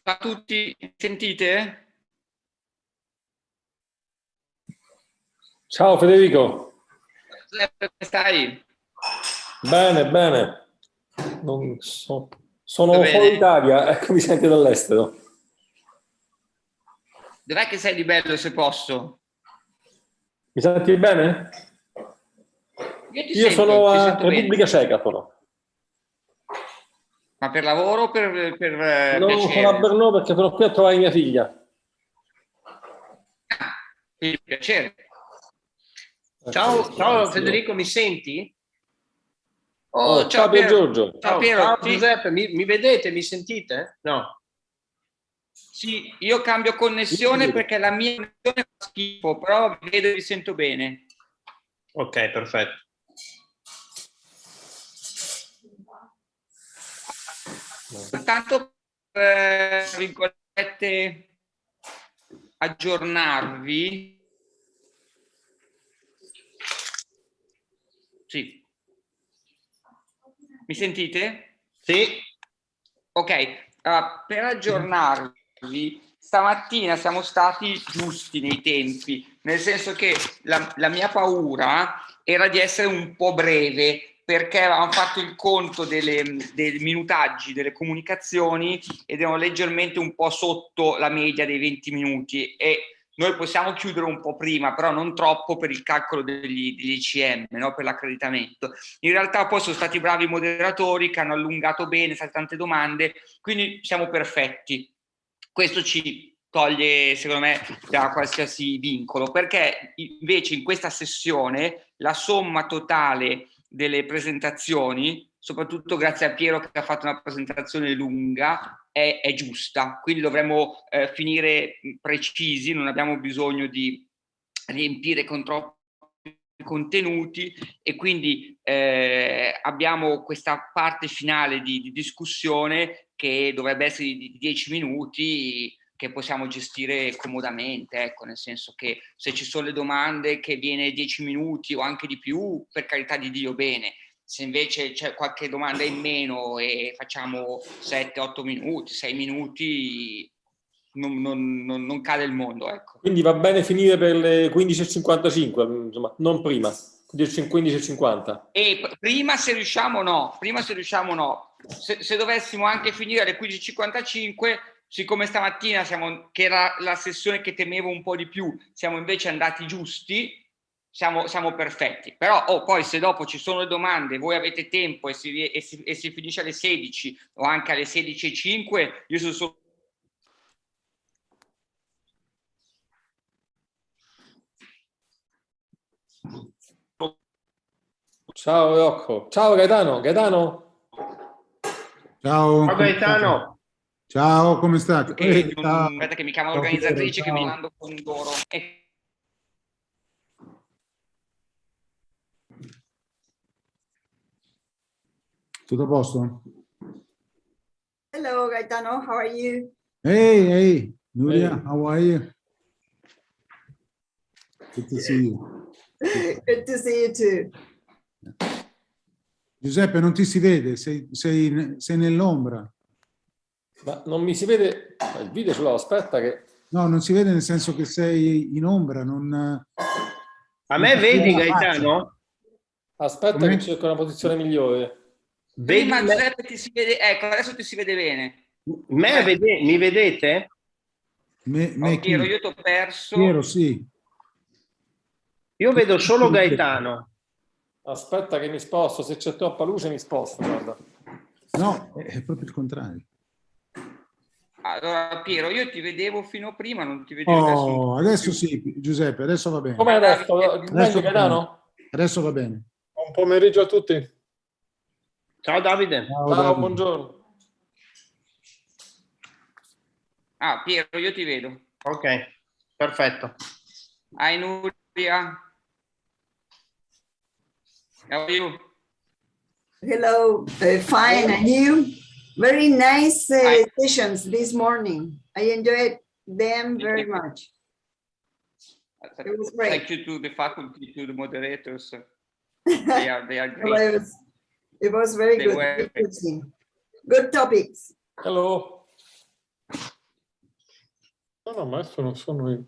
Ciao a tutti, sentite? Ciao Federico. Come stai? Bene, bene. Non so- Tutto Sono fuori bene? Italia, ecco, mi senti dall'estero. Dov'è che sei di bello, se posso? Mi senti bene? Io sono Ti a sento bene. Repubblica Ceca, sono. Ma per lavoro o per No, sono a piacere? Brno perché sono qui a trovare mia figlia. Per piacere. Ciao, ciao Sì. Federico, mi senti? Oh, Ciao ciao Pier Piero. Giorgio. Ciao Piero. Ciao Sì, Giuseppe, mi vedete? Mi sentite? No. sì, io cambio connessione perché la mia connessione fa schifo, però vi vedo e vi sento bene. Ok, perfetto. Soltanto virgolette, aggiornarvi. Sì. Mi sentite? Sì. Ok, per aggiornarvi, stamattina siamo stati giusti nei tempi, nel senso che la mia paura era di essere un po' breve, perché avevamo fatto il conto dei minutaggi delle comunicazioni ed erano leggermente un po' sotto la media dei 20 minuti e noi possiamo chiudere un po' prima, però non troppo per il calcolo degli ICM, no? Per l'accreditamento. In realtà poi sono stati bravi i moderatori che hanno allungato bene, state tante domande, quindi siamo perfetti. Questo ci toglie, secondo me, da qualsiasi vincolo, perché invece in questa sessione la somma totale delle presentazioni, soprattutto grazie a Piero che ha fatto una presentazione lunga, è giusta, quindi dovremmo finire precisi, non abbiamo bisogno di riempire con troppi contenuti e quindi abbiamo questa parte finale di discussione che dovrebbe essere di 10 minuti che possiamo gestire comodamente, ecco, nel senso che se ci sono le domande che viene 10 minuti o anche di più, per carità di Dio, bene. Se invece c'è qualche domanda in meno e facciamo 7-8 minuti, 6 minuti, non cade il mondo, ecco. Quindi va bene finire per le 15:55, insomma, non prima, 15:50. E prima se riusciamo no, se dovessimo anche finire alle 15:55, siccome stamattina che era la sessione che temevo un po' di più, siamo invece andati giusti, siamo perfetti. Però poi se dopo ci sono le domande, voi avete tempo e si finisce alle 16 o anche alle 16:05, io sono solo... Ciao Rocco. Ciao Gaetano. Gaetano? Ciao. Ciao Gaetano. Ciao, come state? Aspetta che mi chiama l'organizzatrice che mi mando con loro. Tutto a posto? Hello, Gaetano. How are you? Hey, Nuria, Hey. how are you? Good to see you. Good to see you too. Giuseppe, non ti si vede, sei nell'ombra. Ma non mi si vede il video, ce l'ho, aspetta che... No, non si vede nel senso che sei in ombra. A me vedi Gaetano? Aspetta Come? che cerco una posizione migliore. Prima Vedi me? Giuseppe ti si vede, ecco, adesso ti si vede bene. Mi vedete? Piero, io ti ho perso. Piero, sì. Io vedo solo Gaetano. Aspetta che mi sposto, se c'è troppa luce mi sposto, guarda. No, è proprio il contrario. Allora, Piero, io ti vedevo fino a prima, non ti vedevo adesso. Oh, adesso sì, Giuseppe, adesso va bene. Com'è adesso? Adesso Meglio, va bene. Gaetano? Adesso va bene. Buon pomeriggio a tutti. Ciao Davide. Ciao, Ciao, Davide. buongiorno. Ah, Piero, io ti vedo. Ok, perfetto. Hi, Nuria. How are you? Hello, fine, and you? Very nice Hi. sessions this morning. I enjoyed them very much. It was great. Thank you to the faculty, to the moderators. They are Well, great. it was very They good. were. Interesting. Good topics. Hello. No, ma adesso non sono io.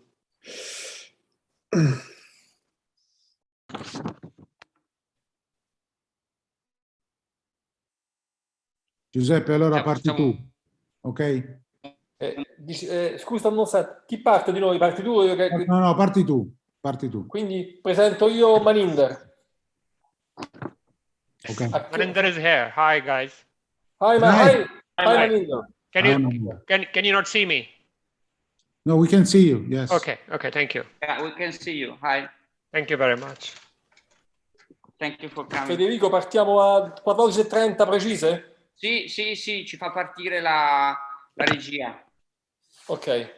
Giuseppe, allora parti tu, ok? Scusa, non sa, chi parte di noi? Parti tu? No, parti tu, parti tu. Quindi presento io Maninder. Okay. Maninder is here. Hi, guys. Hi, Hi. Maninder. Can you not see me? No, we can see you, yes. Okay, thank you. Yeah, we can see you. Hi. Thank you very much. Thank you for coming. Federico, partiamo a 14:30 precise? Sì, ci fa partire la regia. Ok.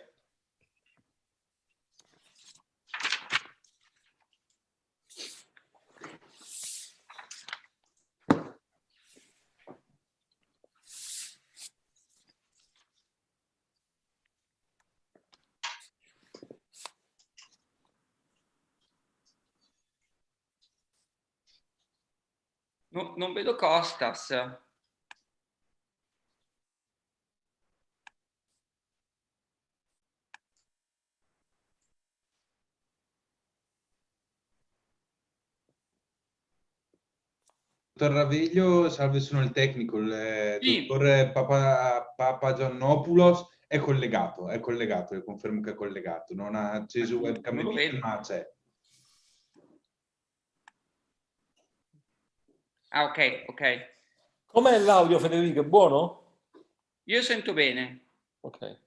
No, non vedo Costas. Dottor Raveglio, salve, sono il tecnico, il Sì. dottor Papagiannopoulos è collegato, le confermo che è collegato, non ha acceso webcam Non lo e video, vedo. ma c'è. Ah, ok. Com'è l'audio, Federico? È buono? Io sento bene. Ok.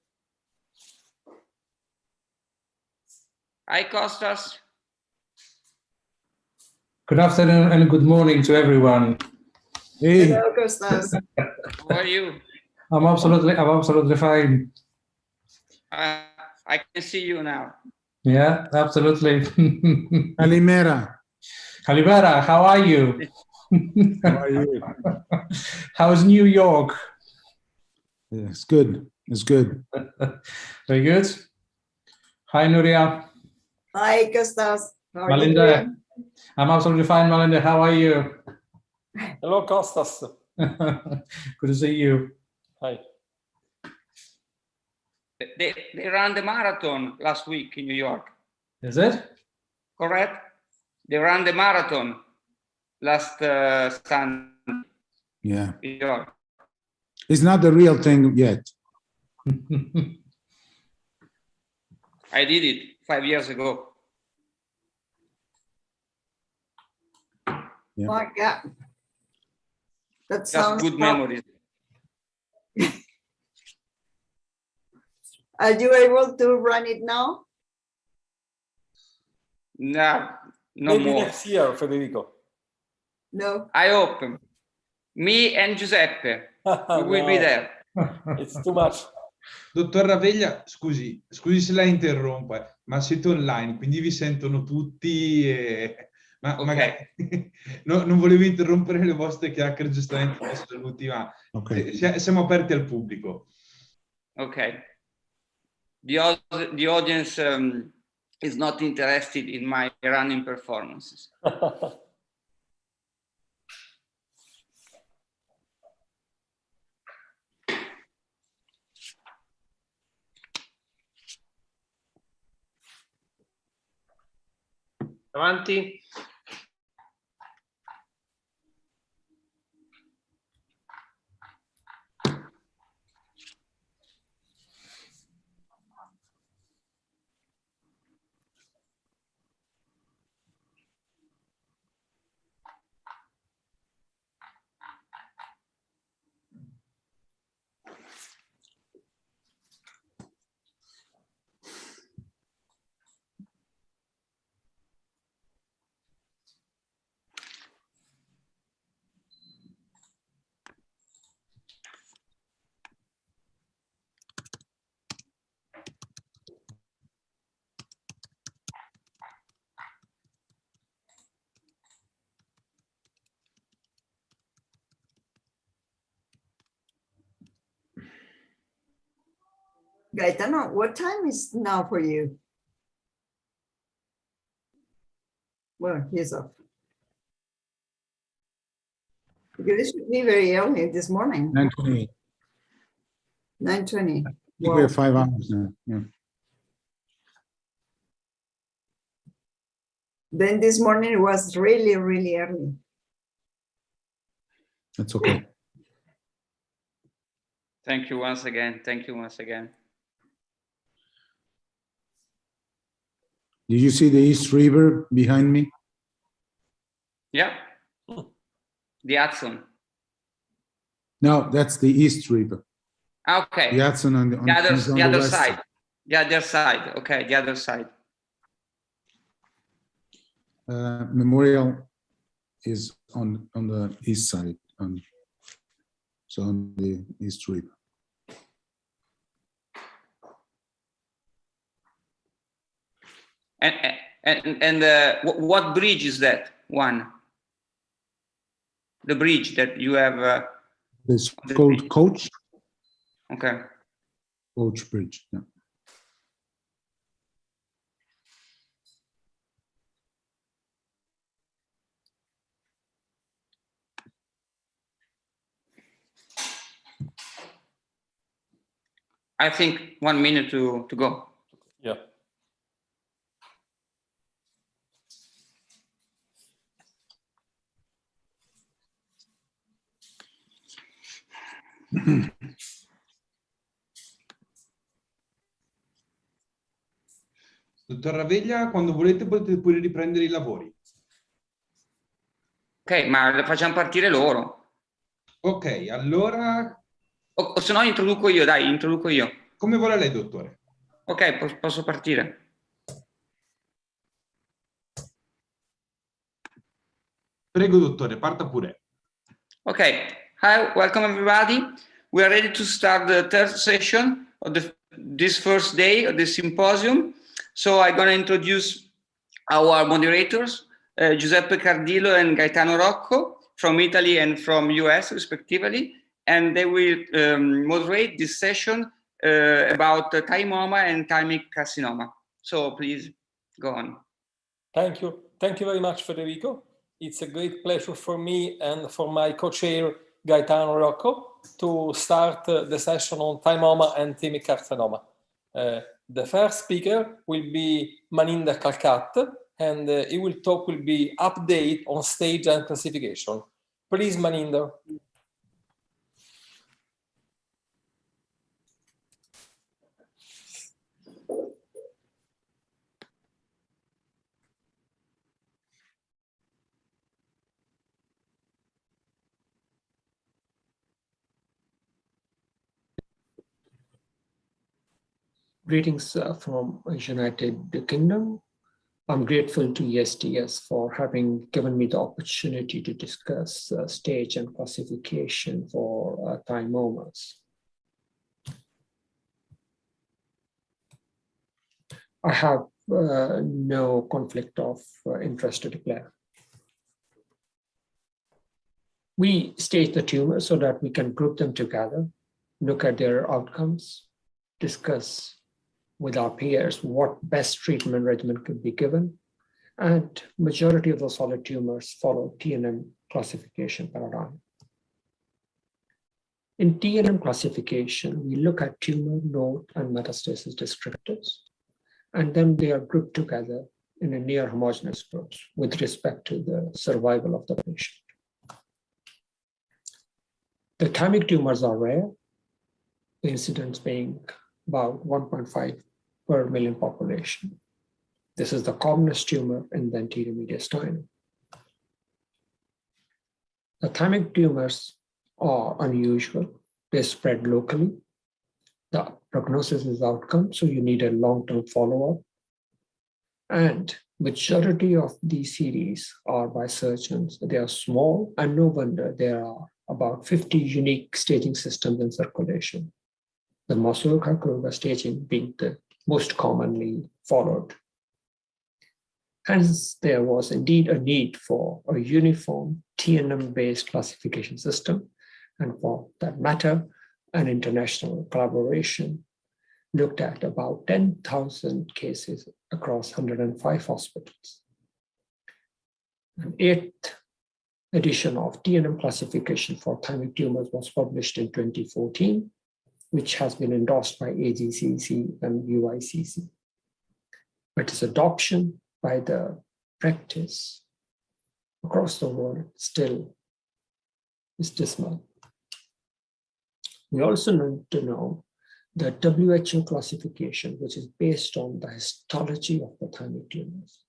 Hi, Costas. Good afternoon and good morning to everyone. Hey, Hello, Costas. How are you? I'm absolutely fine. I can see you now. Yeah, absolutely. Calimera. Calibera, how are you? How are you? How's New York? Yeah, it's good. It's good. Very good. Hi, Nuria. Hi, Costas. How are you Melinda. doing? I'm absolutely fine, Melinda. How are you? Hello, Costas. Good to see you. Hi. They ran the marathon last week in New York. Is it? Correct? They ran the marathon last Sunday. Yeah. In New York. It's not the real thing yet. I did it 5 years ago. Yeah. My God. That Just sounds good tough. memories. Are you able to run it now? No Maybe more. next year, Federico. No. I hope. Me and Giuseppe. We will be No, there. it's too much. Dottor Raveglia, scusi se la interrompo, ma siete online, quindi vi sentono tutti e... Ma Ok. magari non volevo interrompere le vostre chiacchiere, giustamente i saluti, ma Okay. siamo aperti al pubblico. Okay. The audience is not interested in my running performances. Avanti. Gaetano, what time is now for you? Well, he's off. Because it should be very early this morning, 9:28. 9:20. We Wow. have 5 hours now. Yeah. Then this morning it was really, really early. That's okay. Thank you once again. Thank you once again. Did you see the East River behind me? Yeah. The Hudson. No, that's the East River. Okay. The Hudson on the, on, The other, is on the other west side. The other side. Okay, the other side. Memorial is on the east side, so on the East River. And what bridge is that one? The bridge that you have. It's called Coach Okay. Bridge. Yeah. I think 1 minute to go. Yeah. Dottor Raveglia, quando volete potete pure riprendere i lavori. Ok, ma le facciamo partire loro. Ok, allora O se no introduco io, dai, introduco io. come vuole lei, dottore? Ok, posso partire. Prego, dottore, parta pure. Okay, hi, welcome everybody. We are ready to start the third session of this first day of the symposium. So I'm going to introduce our moderators, Giuseppe Cardillo and Gaetano Rocco from Italy and from US respectively, and they will moderate this session about thymoma and thymic carcinoma. So please go on. Thank you. Thank you very much, Federico. It's a great pleasure for me and for my co-chair, Gaetano Rocco, to start the session on thymoma and thymic carcinoma. The first speaker will be Maninder Kalkat, and he will be update on stage and classification. Please, Maninder. Greetings from United Kingdom. I'm grateful to ESTS for having given me the opportunity to discuss stage and classification for thymomas. I have no conflict of interest to declare. We stage the tumors so that we can group them together, look at their outcomes, discuss with our peers what best treatment regimen could be given, and majority of the solid tumors follow TNM classification paradigm. In TNM classification, we look at tumor, node, and metastasis descriptors, and then they are grouped together in a near homogeneous groups with respect to the survival of the patient. The thymic tumors are rare, the incidence being about 1.5 per million population. This is the commonest tumor in the anterior mediastinum. The thymic tumors are unusual. They spread locally. The prognosis is outcome, so you need a long-term follow-up. And majority of these series are by surgeons. They are small, and no wonder there are about 50 unique staging systems in circulation. The Masuoka-Kruger staging being the most commonly followed. Hence, there was indeed a need for a uniform TNM-based classification system, and for that matter, an international collaboration looked at about 10,000 cases across 105 hospitals. An 8th edition of TNM classification for thymic tumors was published in 2014, which has been endorsed by AGCC and UICC. But its adoption by the practice across the world still is dismal. We also need to know the WHO classification, which is based on the histology of the thymic tumors.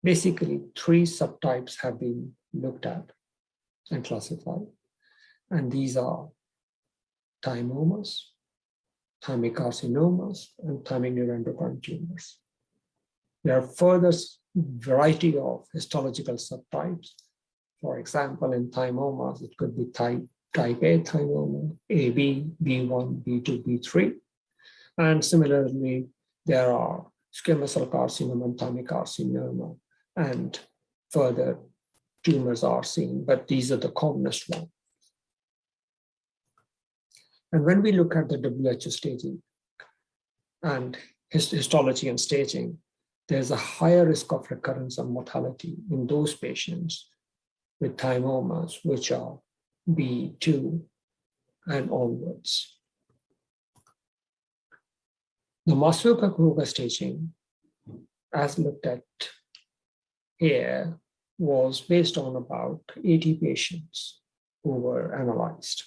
Basically, 3 subtypes have been looked at and classified, and these are thymomas, thymic carcinomas, and thymic neuroendocrine tumors. There are further variety of histological subtypes. For example, in thymomas, it could be type A thymoma, AB, B1, B2, B3. And similarly, there are squamous cell carcinoma and thymic carcinoma, and further tumors are seen, but these are the commonest ones. And when we look at the WHO staging and histology and staging, there's a higher risk of recurrence and mortality in those patients with thymomas, which are B2 and onwards. The Masuoka-Kuroga staging, as looked at here, was based on about 80 patients who were analyzed.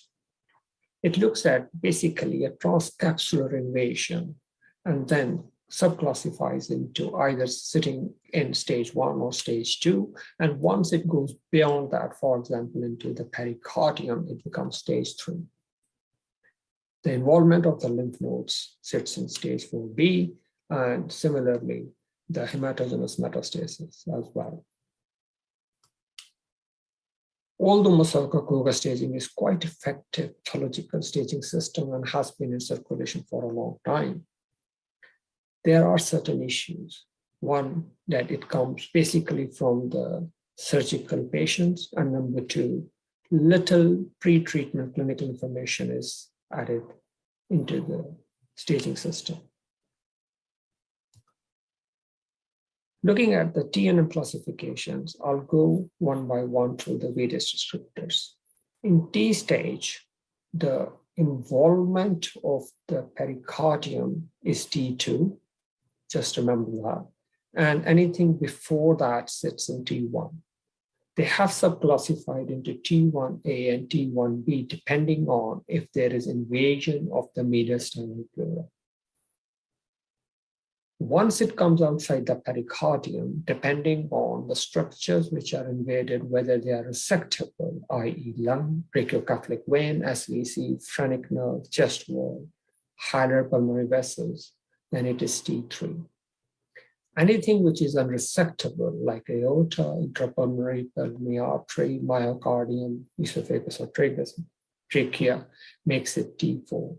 It looks at basically a transcapsular invasion and then subclassifies into either sitting in stage 1 or stage 2. And once it goes beyond that, for example, into the pericardium, it becomes stage 3. The involvement of the lymph nodes sits in stage 4B, and similarly, the hematogenous metastasis as well. Although Masuoka-Kuroga staging is quite effective pathological staging system and has been in circulation for a long time, there are certain issues. One, that it comes basically from the surgical patients, and number 2, little pre-treatment clinical information is added into the staging system. Looking at the TNM classifications, I'll go one by one through the various descriptors. In T stage, the involvement of the pericardium is T2, just remember that, and anything before that sits in T1. They have subclassified into T1A and T1B depending on if there is invasion of the mediastinal pleura. Once it comes outside the pericardium, depending on the structures which are invaded, whether they are resectable, i.e. lung, brachiocephalic vein, SVC, phrenic nerve, chest wall, hilar pulmonary vessels, then it is T3. Anything which is unresectable, like aorta, intrapulmonary pulmonary artery, myocardium, esophagus or trachea, makes it T4.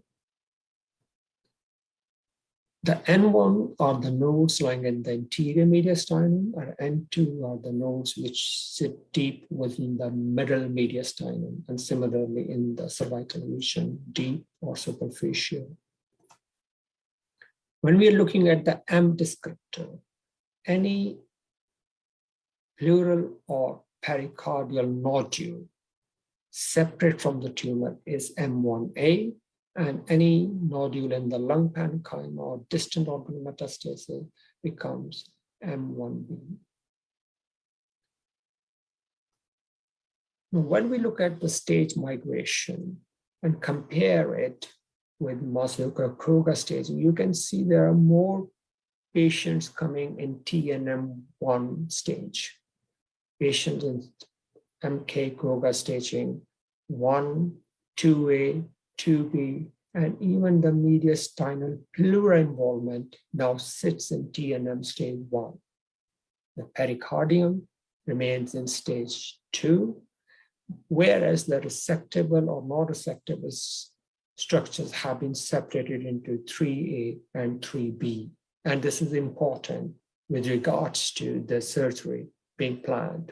The N1 are the nodes lying in the anterior mediastinum, and N2 are the nodes which sit deep within the middle mediastinum, and similarly in the cervical region, deep or superficial. When we are looking at the M descriptor, any pleural or pericardial nodule separate from the tumor is M1A, and any nodule in the lung parenchyma or distant organ metastasis becomes M1B. Now, when we look at the stage migration and compare it with Masuoka-Kuroga staging, you can see there are more patients coming in TNM1 stage. Patients in MK-Kuroga staging 1, 2A, 2B, and even the mediastinal pleura involvement now sits in TNM stage 1. The pericardium remains in stage 2, whereas the resectable or not resectable structures have been separated into 3A and 3B. And this is important with regards to the surgery being planned.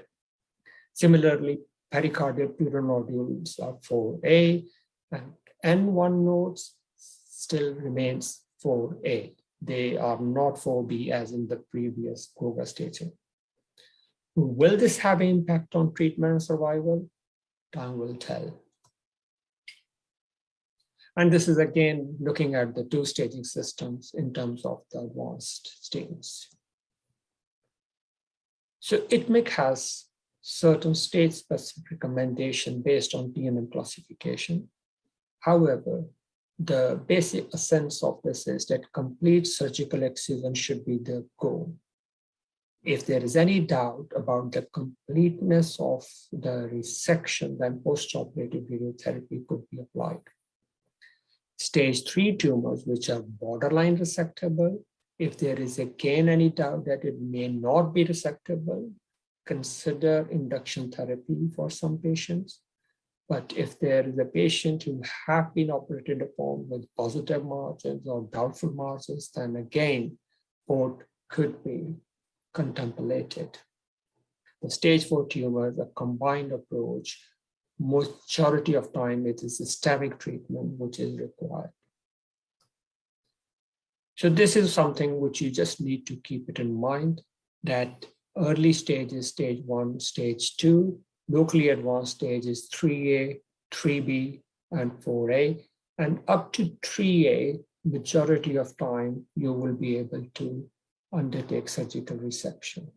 Similarly, pericardial pleural nodules are 4A, and N1 nodes still remains 4A. They are not 4B as in the previous Kruger staging. Will this have an impact on treatment and survival? Time will tell. And this is again looking at the two staging systems in terms of the advanced stages. So ITMIC has certain stage-specific recommendation based on TNM classification. However, the basic essence of this is that complete surgical excision should be the goal. If there is any doubt about the completeness of the resection, then post-operative radiotherapy could be applied. Stage 3 tumors, which are borderline resectable, if there is again any doubt that it may not be resectable, consider induction therapy for some patients. But if there is a patient who have been operated upon with positive margins or doubtful margins, then again, both could be contemplated. The stage 4 tumors, a combined approach, majority of time it is systemic treatment which is required. So this is something which you just need to keep it in mind, that early stages, stage 1, stage 2, locally advanced stages 3A, 3B, and 4A, and up to 3A, majority of time, you will be able to undertake surgical resection.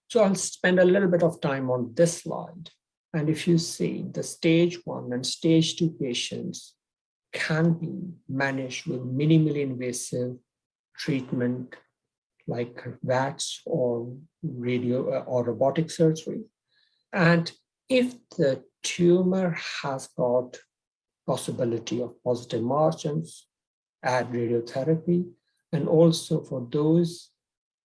So I'll spend a little bit of time on this slide. And if you see, the stage 1 and stage 2 patients can be managed with minimally invasive treatment like VATS or radio or robotic surgery. And if the tumor has got possibility of positive margins, add radiotherapy, and also for those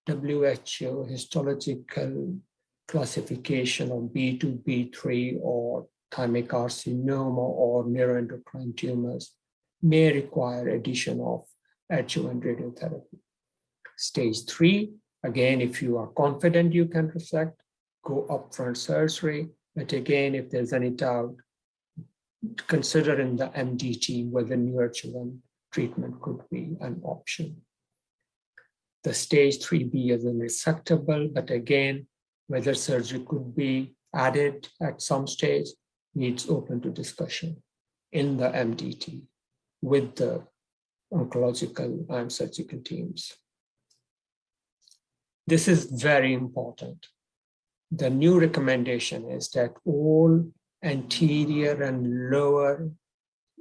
WHO histological classification of B2, B3 or thymic carcinoma or neuroendocrine tumors may require addition of adjuvant radiotherapy. Stage 3, again, if you are confident you can resect, go upfront surgery. But again, if there's any doubt, consider in the MDT whether neoadjuvant treatment could be an option. The stage 3B is unresectable, but again, whether surgery could be added at some stage needs open to discussion in the MDT with the oncological and surgical teams. This is very important. The new recommendation is that all anterior and lower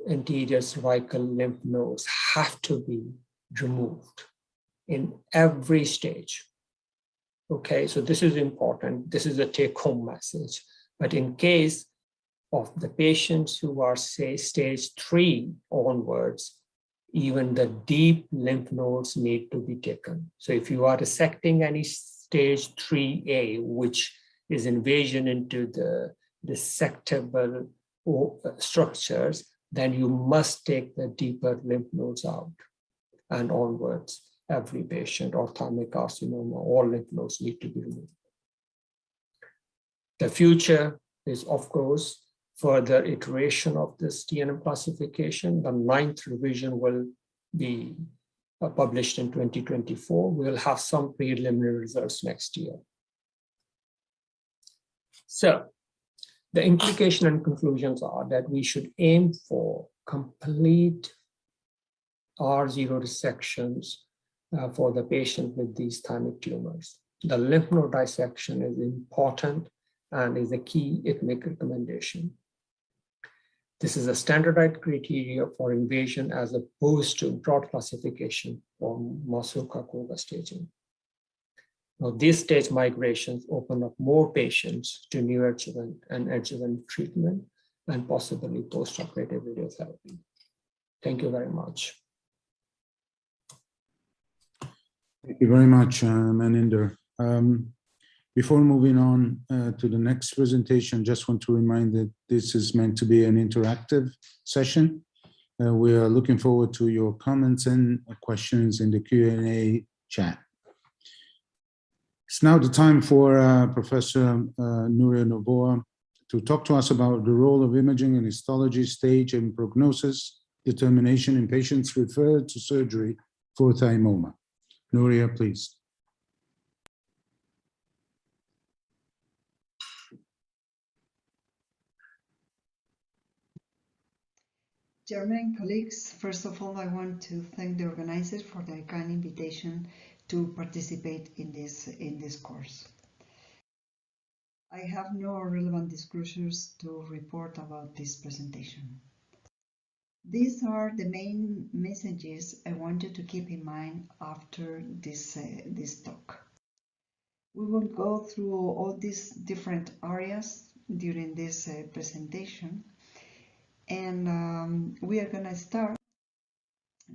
anterior cervical lymph nodes have to be removed in every stage. Okay, so this is important. This is a take-home message. But in case of the patients who are, say, stage 3 onwards, even the deep lymph nodes need to be taken. So if you are resecting any stage 3A, which is invasion into the resectable structures, then you must take the deeper lymph nodes out and onwards. Every patient or thymic carcinoma, all lymph nodes need to be removed. The future is, of course, further iteration of this TNM classification. The 9th revision will be published in 2024. We'll have some preliminary results next year. So the implication and conclusions are that we should aim for complete R0 resections for the patient with these thymic tumors. The lymph node dissection is important and is a key ITMIC recommendation. This is a standardized criteria for invasion as opposed to broad classification for Masuoka-Koga staging. Now, these stage migrations open up more patients to neoadjuvant and adjuvant treatment and possibly post-operative radiotherapy. Thank you very much. Thank you very much, Maninder. Before moving on to the next presentation, just want to remind that this is meant to be an interactive session. We are looking forward to your comments and questions in the Q&A chat. It's now the time for Professor Nuria Novoa to talk to us about the role of imaging in histology, stage, and prognosis, determination in patients referred to surgery for thymoma. Nuria, please. Chairman, colleagues, first of all, I want to thank the organizers for their kind invitation to participate in this course. I have no relevant disclosures to report about this presentation. These are the main messages I want you to keep in mind after this talk. We will go through all these different areas during this presentation, and we are going to start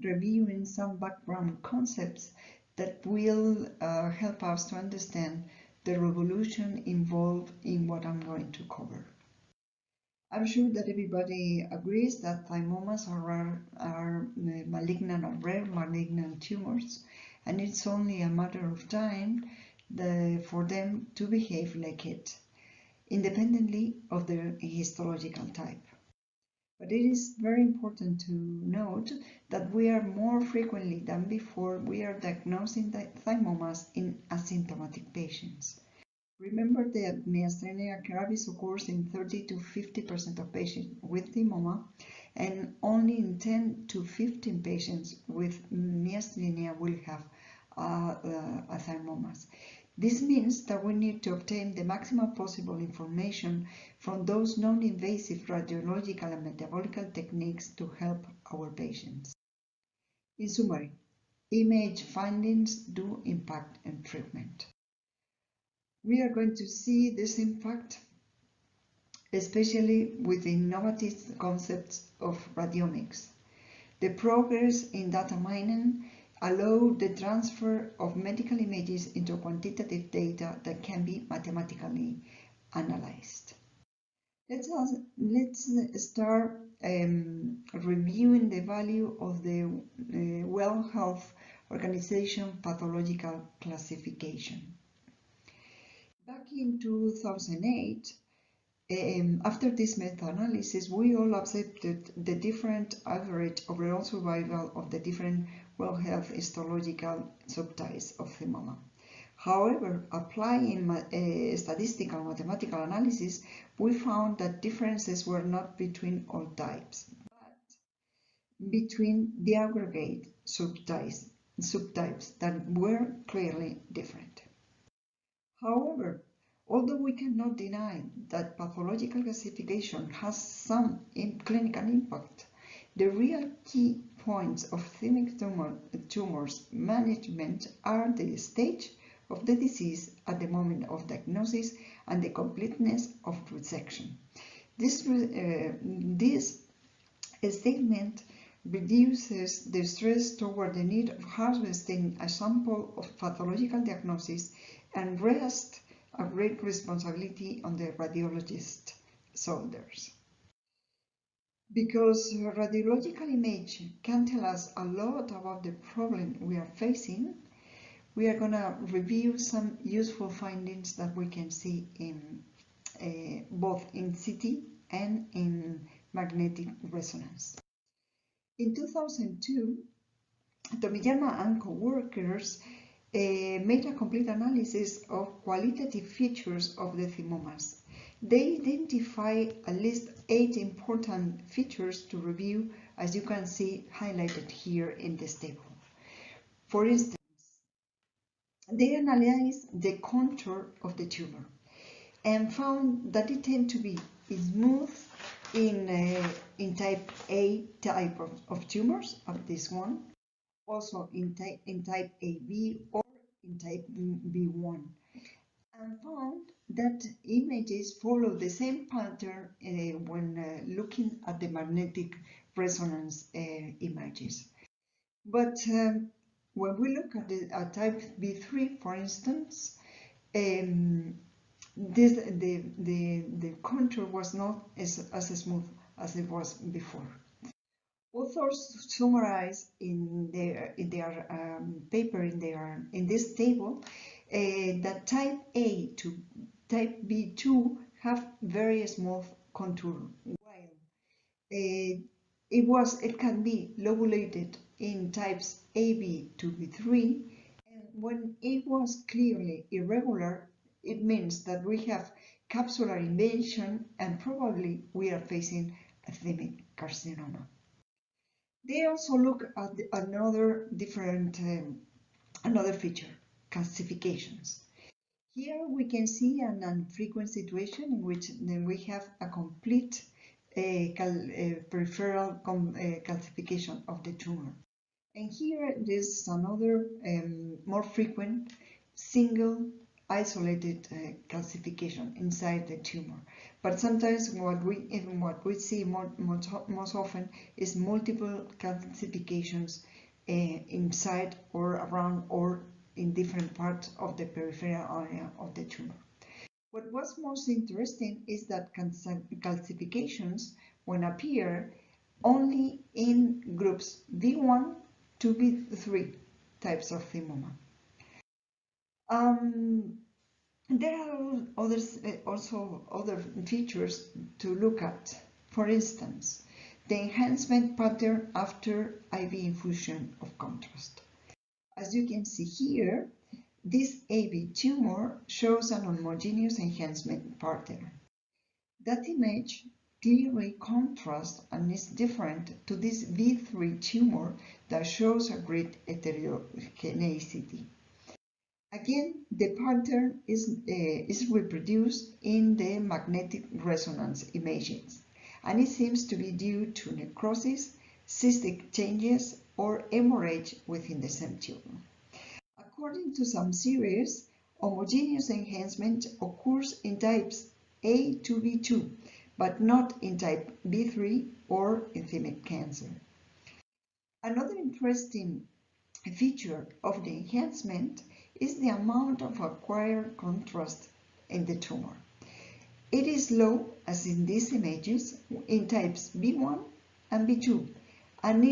reviewing some background concepts that will help us to understand the revolution involved in what I'm going to cover. I'm sure that everybody agrees that thymomas are malignant or rare malignant tumors, and it's only a matter of time for them to behave like it, independently of their histological type. But it is very important to note that we are more frequently than before, we are diagnosing thymomas in asymptomatic patients. Remember that myasthenia gravis occurs in 30 to 50% of patients with thymoma, and only in 10 to 15 patients with myasthenia will have thymomas. This means that we need to obtain the maximum possible information from those non-invasive radiological and metabolic techniques to help our patients. In summary, image findings do impact on treatment. We are going to see this impact especially with innovative concepts of radiomics. The progress in data mining allow the transfer of medical images into quantitative data that can be mathematically analyzed. Let's start reviewing the value of the World Health Organization pathological classification. Back in 2008, after this meta-analysis, we all accepted the different average overall survival of the different World Health histological subtypes of thymoma. However, applying statistical mathematical analysis, we found that differences were not between all types, but between the aggregate subtypes that were clearly different. However, although we cannot deny that pathological classification has some clinical impact, the real key points of thymic tumors management are the stage of the disease at the moment of diagnosis and the completeness of resection. This statement reduces the stress toward the need of harvesting a sample of pathological diagnosis and rests a great responsibility on the radiologist's shoulders. Because radiological image can tell us a lot about the problem we are facing, we are going to review some useful findings that we can see in both in CT and in magnetic resonance. In 2002, Tomiyama and co-workers made a complete analysis of qualitative features of the thymomas. They identify at least 8 important features to review, as you can see highlighted here in this table. For instance, they analyzed the contour of the tumor and found that it tends to be smooth in type A type of tumors, of this one, also in type AB or in type B1, and found that images follow the same pattern when looking at the magnetic resonance images. But when we look at type B3, for instance, the contour was not as smooth as it was before. Authors summarize in their paper in this table that type A to type B2 have very smooth contour, while It can be lobulated in types AB to B3, and when it was clearly irregular, it means that we have capsular invasion and probably we are facing a thymic carcinoma. They also look at another feature, calcifications. Here we can see an infrequent situation in which then we have a complete peripheral calcification of the tumor. And here there's another more frequent single isolated calcification inside the tumor. But sometimes what we see most often is multiple calcifications inside or around or in different parts of the peripheral area of the tumor. What was most interesting is that calcifications, when appear, only in groups B1 to B3 types of thymoma. There are also other features to look at. For instance, the enhancement pattern after IV infusion of contrast. As you can see here, this AB tumor shows an homogeneous enhancement pattern. That image clearly contrasts and is different to this B3 tumor that shows a great heterogeneity. Again, the pattern is reproduced in the magnetic resonance images, and it seems to be due to necrosis, cystic changes, or hemorrhage within the same tumor. According to some series, homogeneous enhancement occurs in types A to B2, but not in type B3 or in thymic cancer. Another interesting feature of the enhancement is the amount of acquired contrast in the tumor. It is low, as in these images, in types B1 and B2, and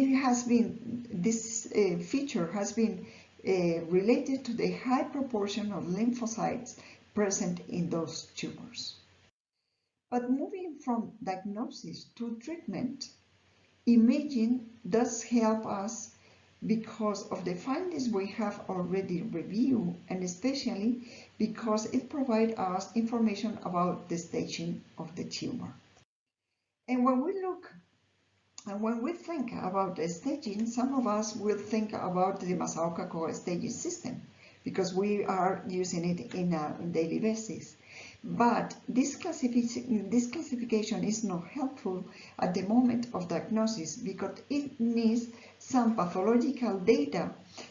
this feature has been related to the high proportion of lymphocytes present in those tumors. But moving from diagnosis to treatment, imaging does help us because of the findings we have already reviewed, and especially because it provides us information about the staging of the tumor. And when we think about the staging, some of us will think about the Masaoka staging system because we are using it in a daily basis. But this classification is not helpful at the moment of diagnosis because it needs some pathological data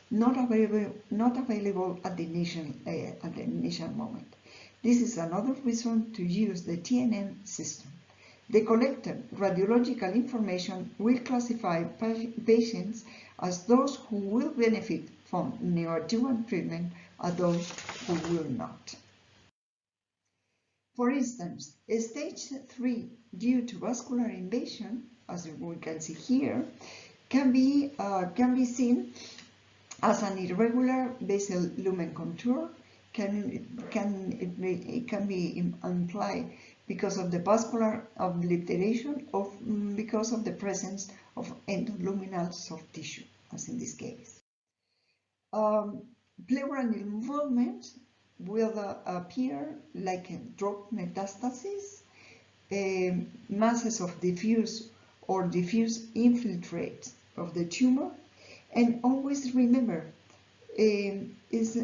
not available at the initial moment. This is another reason to use the TNM system. The collected radiological information will classify patients as those who will benefit from neoadjuvant treatment and those who will not. For instance, a stage 3 due to vascular invasion, as we can see here, can be seen as an irregular basal lumen contour. It can be implied because of the vascular obliteration or because of the presence of endoluminal soft tissue, as in this case. Pleural involvement will appear like a drop metastasis, masses of diffuse or diffuse infiltrate of the tumor, and always remember,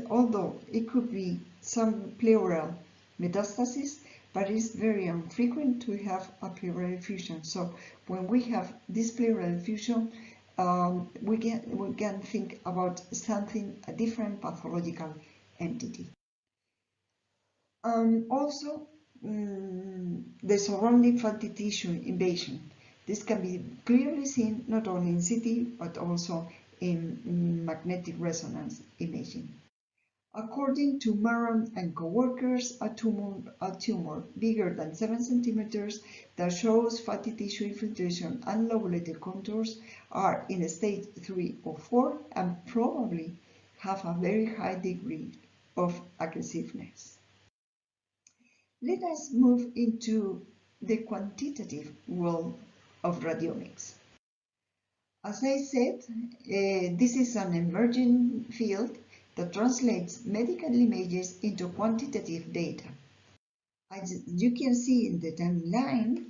although it could be some pleural metastasis, but it's very infrequent to have a pleural effusion. So when we have this pleural effusion, we can think about something, a different pathological entity. Also, the surrounding fatty tissue invasion. This can be clearly seen not only in CT, but also in magnetic resonance imaging. According to Maron and co-workers, a tumor bigger than 7 centimeters that shows fatty tissue infiltration and lobulated contours are in stage 3 or 4 and probably have a very high degree of aggressiveness. Let us move into the quantitative world of radiomics. As I said, this is an emerging field that translates medical images into quantitative data. As you can see in the timeline,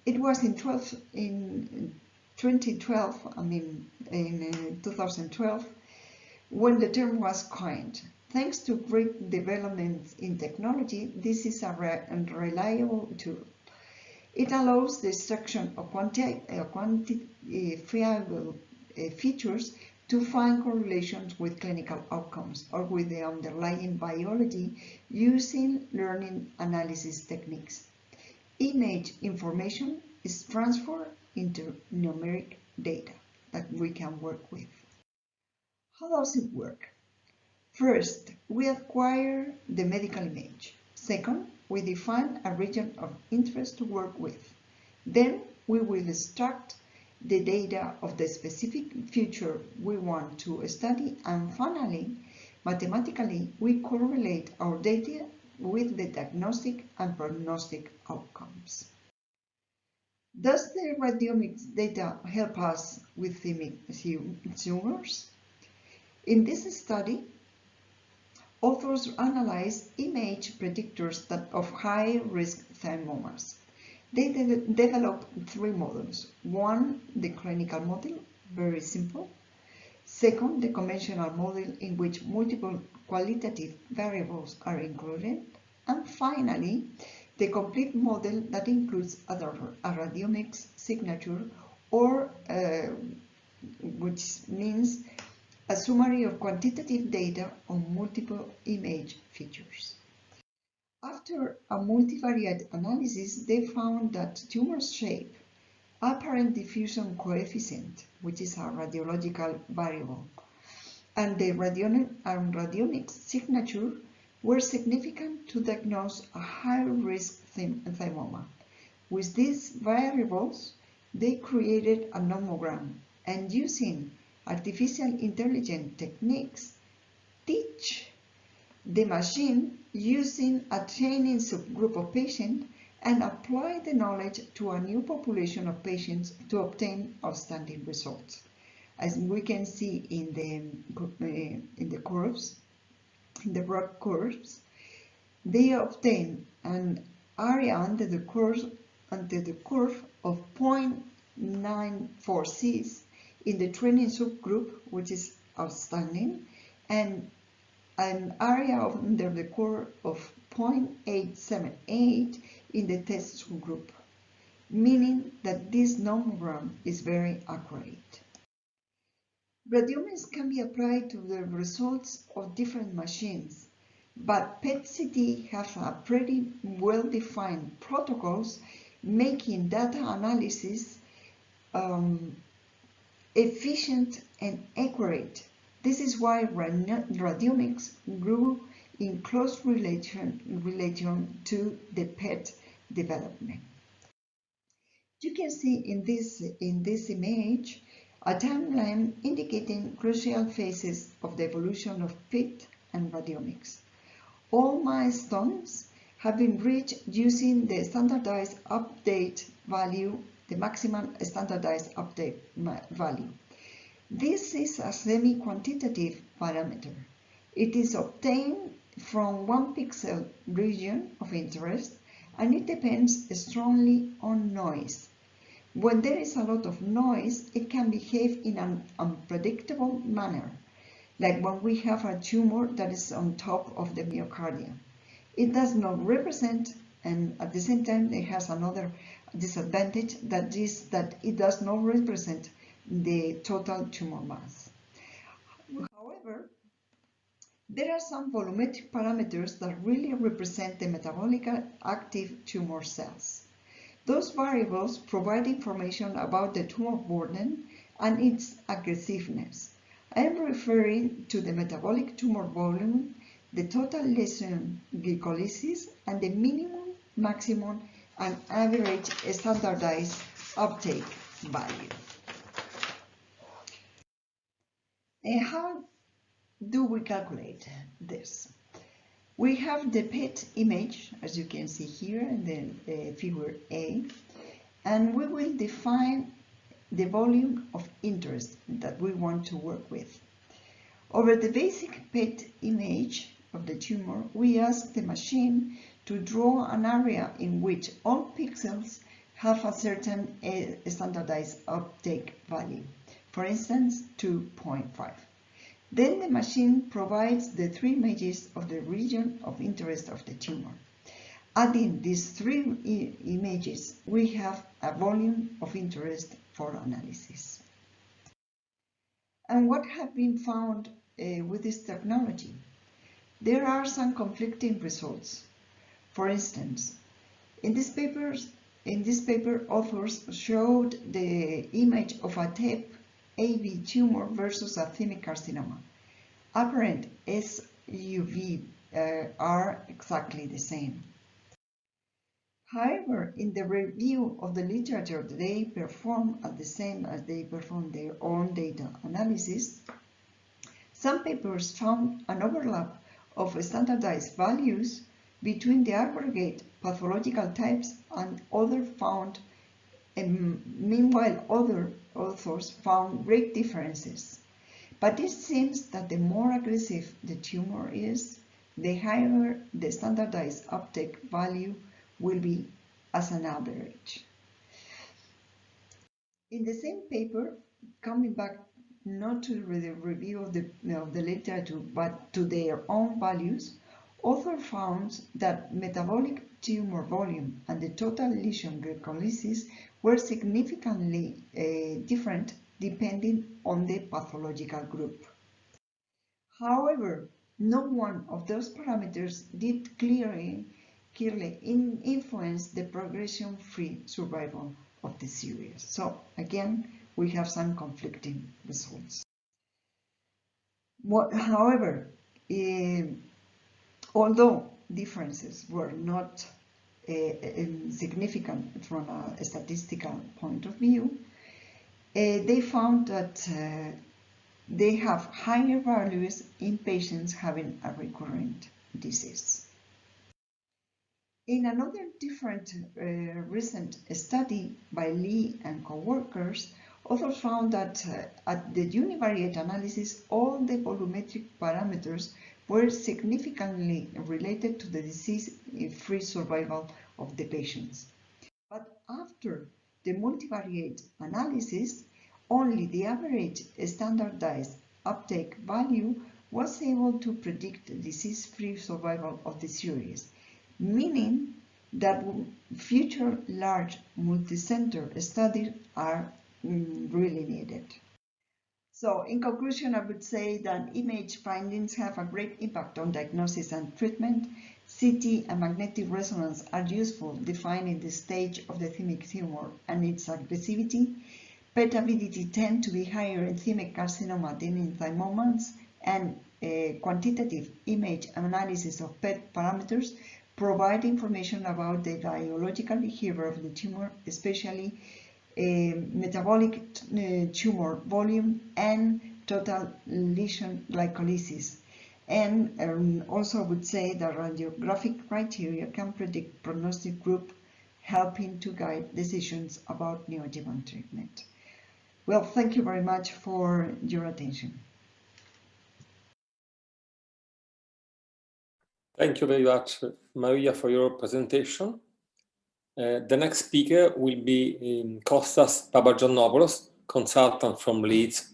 it was in 2012, in 2012, when the term was coined. Thanks to great developments in technology, this is a reliable tool. It allows the extraction of quantifiable features to find correlations with clinical outcomes or with the underlying biology using learning analysis techniques. Image information is transferred into numeric data that we can work with. How does it work? First, we acquire the medical image. Second, we define a region of interest to work with. Then we will extract the data of the specific feature we want to study, and finally, mathematically, we correlate our data with the diagnostic and prognostic outcomes. Does the radiomics data help us with tumors? In this study, authors analyzed image predictors of high-risk thymomas. They developed 3 models. One, the clinical model, very simple. Second, the conventional model in which multiple qualitative variables are included. And finally, the complete model that includes a radiomics signature, or which means a summary of quantitative data on multiple image features. After a multivariate analysis, they found that tumor shape, apparent diffusion coefficient, which is a radiological variable, and the radiomics signature were significant to diagnose a high-risk thymoma. With these variables, they created a nomogram, and using artificial intelligence techniques, teach the machine using a training subgroup of patients and apply the knowledge to a new population of patients to obtain outstanding results. As we can see in the curves, in the broad curves, they obtain an area under the curve of 0.94 in the training subgroup, which is outstanding, and an area under the curve of 0.878 in the test group, meaning that this nomogram is very accurate. Radiomics can be applied to the results of different machines, but PET-CT has a pretty well-defined protocols making data analysis efficient and accurate. This is why radiomics grew in close relation to the PET development. You can see in this image a timeline indicating crucial phases of the evolution of PET and radiomics. All milestones have been reached using the standardized update value, the maximum standardized update value. This is a semi-quantitative parameter. It is obtained from 1 pixel region of interest, and it depends strongly on noise. When there is a lot of noise, it can behave in an unpredictable manner, like when we have a tumor that is on top of the myocardium. It does not represent, and at the same time it has another disadvantage, that is that it does not represent the total tumor mass. However, there are some volumetric parameters that really represent the metabolically active tumor cells. Those variables provide information about the tumor burden and its aggressiveness. I am referring to the metabolic tumor volume, the total lesion glycolysis, and the minimum, maximum, and average standardized uptake value. And how do we calculate this? We have the PET image, as you can see here in the figure A, and we will define the volume of interest that we want to work with. Over the basic PET image of the tumor, we ask the machine to draw an area in which all pixels have a certain standardized uptake value, for instance 2.5. Then the machine provides the 3 images of the region of interest of the tumor. Adding these 3 images, we have a volume of interest for analysis. And what have been found with this technology? There are some conflicting results. For instance, in this paper, authors showed the image of a TEP-AB tumor versus a thymic carcinoma. Apparent SUV are exactly the same. However, in the review of the literature, they perform at the same as they perform their own data analysis. Some papers found an overlap of standardized values between the aggregate pathological types and other found, and meanwhile other authors found great differences. But it seems that the more aggressive the tumor is, the higher the standardized uptake value will be as an average. In the same paper, coming back not to the review of the literature, but to their own values, author found that metabolic tumor volume and the total lesion glycolysis were significantly different depending on the pathological group. However, no one of those parameters did clearly influence the progression-free survival of the series. So again, we have some conflicting results. However, although differences were not significant from a statistical point of view, they found that they have higher values in patients having a recurrent disease. In another different recent study by Lee and co-workers, authors found that at the univariate analysis, all the volumetric parameters were significantly related to the disease-free survival of the patients. But after the multivariate analysis, only the average standardized uptake value was able to predict the disease-free survival of the series, meaning that future large multi-center studies are really needed. So in conclusion, I would say that image findings have a great impact on diagnosis and treatment. CT and magnetic resonance are useful defining the stage of the thymic tumor and its aggressivity. PET avidity tend to be higher in thymic carcinoma than in thymomas, and quantitative image analysis of PET parameters provide information about the biological behavior of the tumor, especially metabolic tumor volume and total lesion glycolysis. And also would say that radiographic criteria can predict prognostic group, helping to guide decisions about neoadjuvant treatment. Well, thank you very much for your attention. Thank you very much, Maria, for your presentation. The next speaker will be Kostas Papagiannopoulos, consultant from Leeds.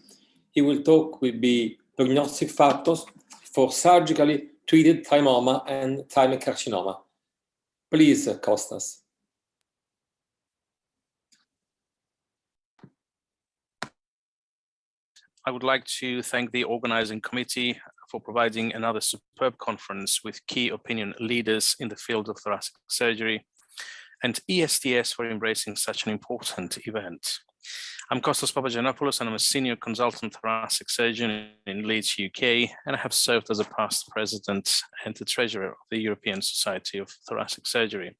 He will talk with the prognostic factors for surgically treated thymoma and thymic carcinoma. Please, Kostas. I would like to thank the organizing committee for providing another superb conference with key opinion leaders in the field of thoracic surgery, and ESTS for embracing such an important event. I'm Kostas Papagiannopoulos, and I'm a senior consultant thoracic surgeon in Leeds, UK, and I have served as a past president and the treasurer of the European Society of Thoracic Surgery.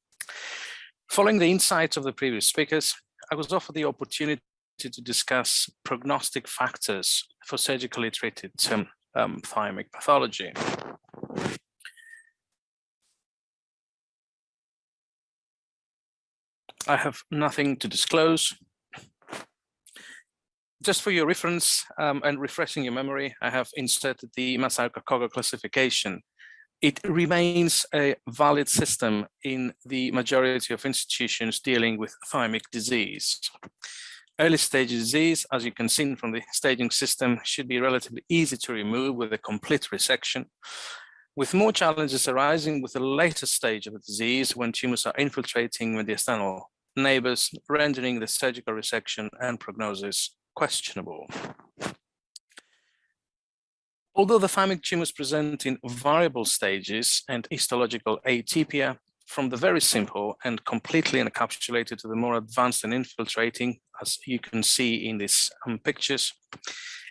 Following the insights of the previous speakers, I was offered the opportunity to discuss prognostic factors for surgically treated thymic pathology. I have nothing to disclose. Just for your reference and refreshing your memory, I have inserted the Massaoka-Koga classification. It remains a valid system in the majority of institutions dealing with thymic disease. Early stage disease, as you can see from the staging system, should be relatively easy to remove with a complete resection, with more challenges arising with the later stage of the disease when tumors are infiltrating with the external neighbors, rendering the surgical resection and prognosis questionable. Although the thymic tumors present in variable stages and histological atypia, from the very simple and completely encapsulated to the more advanced and infiltrating, as you can see in these pictures,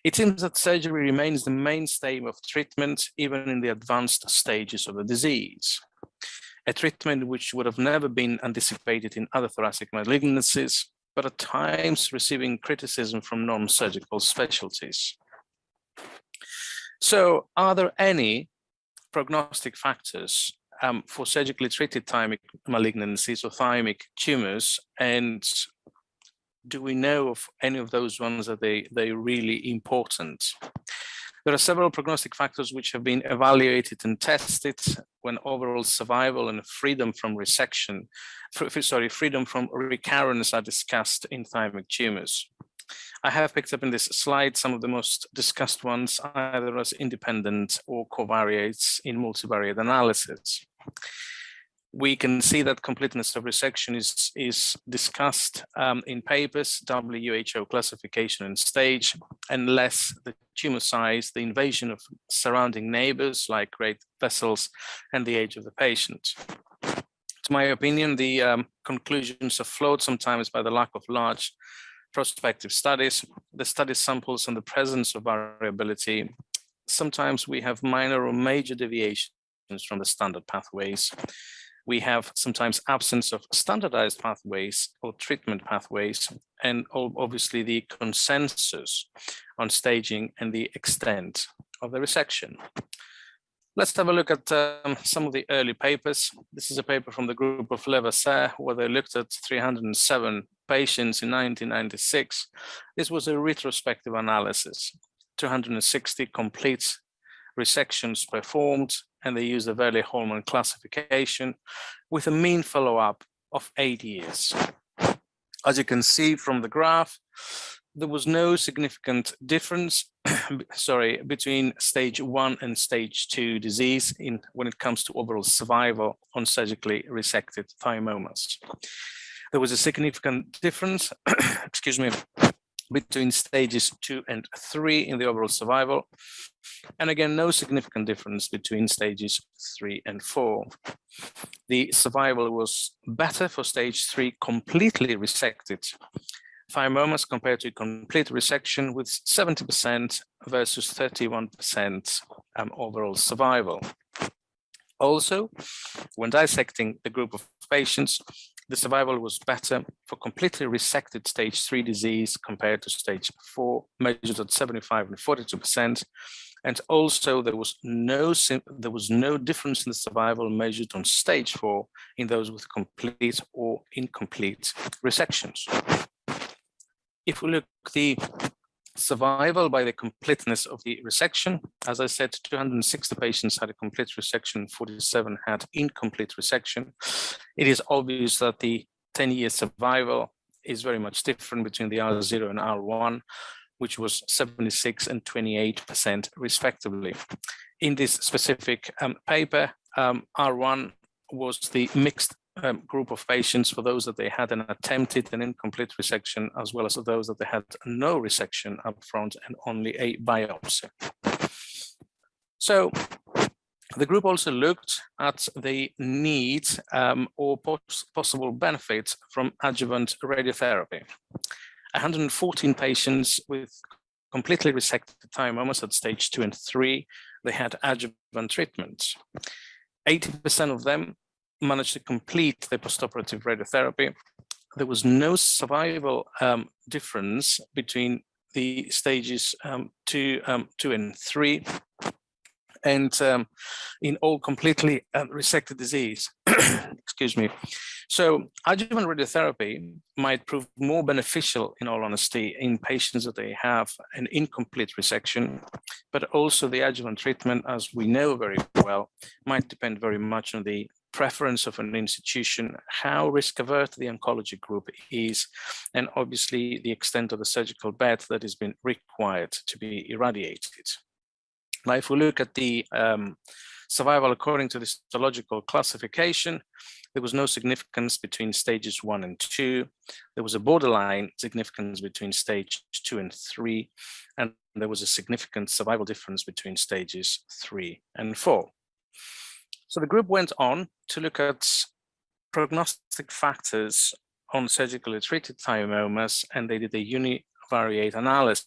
it seems that surgery remains the mainstay of treatment, even in the advanced stages of the disease. A treatment which would have never been anticipated in other thoracic malignancies, but at times receiving criticism from non-surgical specialties. So, are there any prognostic factors for surgically treated thymic malignancies or thymic tumors? And do we know of any of those ones that they're really important? There are several prognostic factors which have been evaluated and tested when overall survival and freedom from resection, freedom from recurrence are discussed in thymic tumors. I have picked up in this slide some of the most discussed ones, either as independent or covariates in multivariate analysis. We can see that completeness of resection is discussed in papers, WHO classification and stage, unless the tumor size, the invasion of surrounding neighbors like great vessels, and the age of the patient. To my opinion, the conclusions are flawed sometimes by the lack of large prospective studies, the study samples and the presence of variability. Sometimes we have minor or major deviations from the standard pathways. We have sometimes absence of standardized pathways or treatment pathways, and obviously the consensus on staging and the extent of the resection. Let's have a look at some of the early papers. This is a paper from the group of Levasseur, where they looked at 307 patients in 1996. This was a retrospective analysis, 260 complete resections performed, and they used a Verley-Holman classification with a mean follow-up of 8 years. As you can see from the graph, there was no significant difference between stage 1 and stage 2 disease when it comes to overall survival on surgically resected thymomas. There was a significant difference, between stages 2 and 3 in the overall survival. And again, no significant difference between stages 3 and 4. The survival was better for stage 3 completely resected thymomas compared to complete resection, with 70% versus 31% overall survival. Also, when dissecting the group of patients, the survival was better for completely resected stage 3 disease compared to stage 4, measured at 75 and 42%. And also there was no difference in the survival measured on stage 4 in those with complete or incomplete resections. If we look at the survival by the completeness of the resection, as I said, 260 patients had a complete resection, 47 had incomplete resection. It is obvious that the 10-year survival is very much different between the R0 and R1, which was 76 and 28% respectively. In this specific paper, R1 was the mixed group of patients for those that they had an attempted and incomplete resection, as well as those that they had no resection up front and only a biopsy. So the group also looked at the need or possible benefits from adjuvant radiotherapy. 114 patients with completely resected thymomas at stage 2 and 3, they had adjuvant treatment. 80% of them managed to complete the postoperative radiotherapy. There was no survival difference between the stages 2 and 3, and in all completely resected disease. Excuse me. So adjuvant radiotherapy might prove more beneficial, in all honesty, in patients that they have an incomplete resection, but also the adjuvant treatment, as we know very well, might depend very much on the preference of an institution, how risk averse the oncology group is, and obviously the extent of the surgical bed that has been required to be irradiated. Now, if we look at the survival according to the histological classification, there was no significance between stages 1 and 2. There was a borderline significance between stage 2 and 3, and there was a significant survival difference between stages 3 and 4. So the group went on to look at prognostic factors on surgically treated thymiomas, and they did a univariate analysis.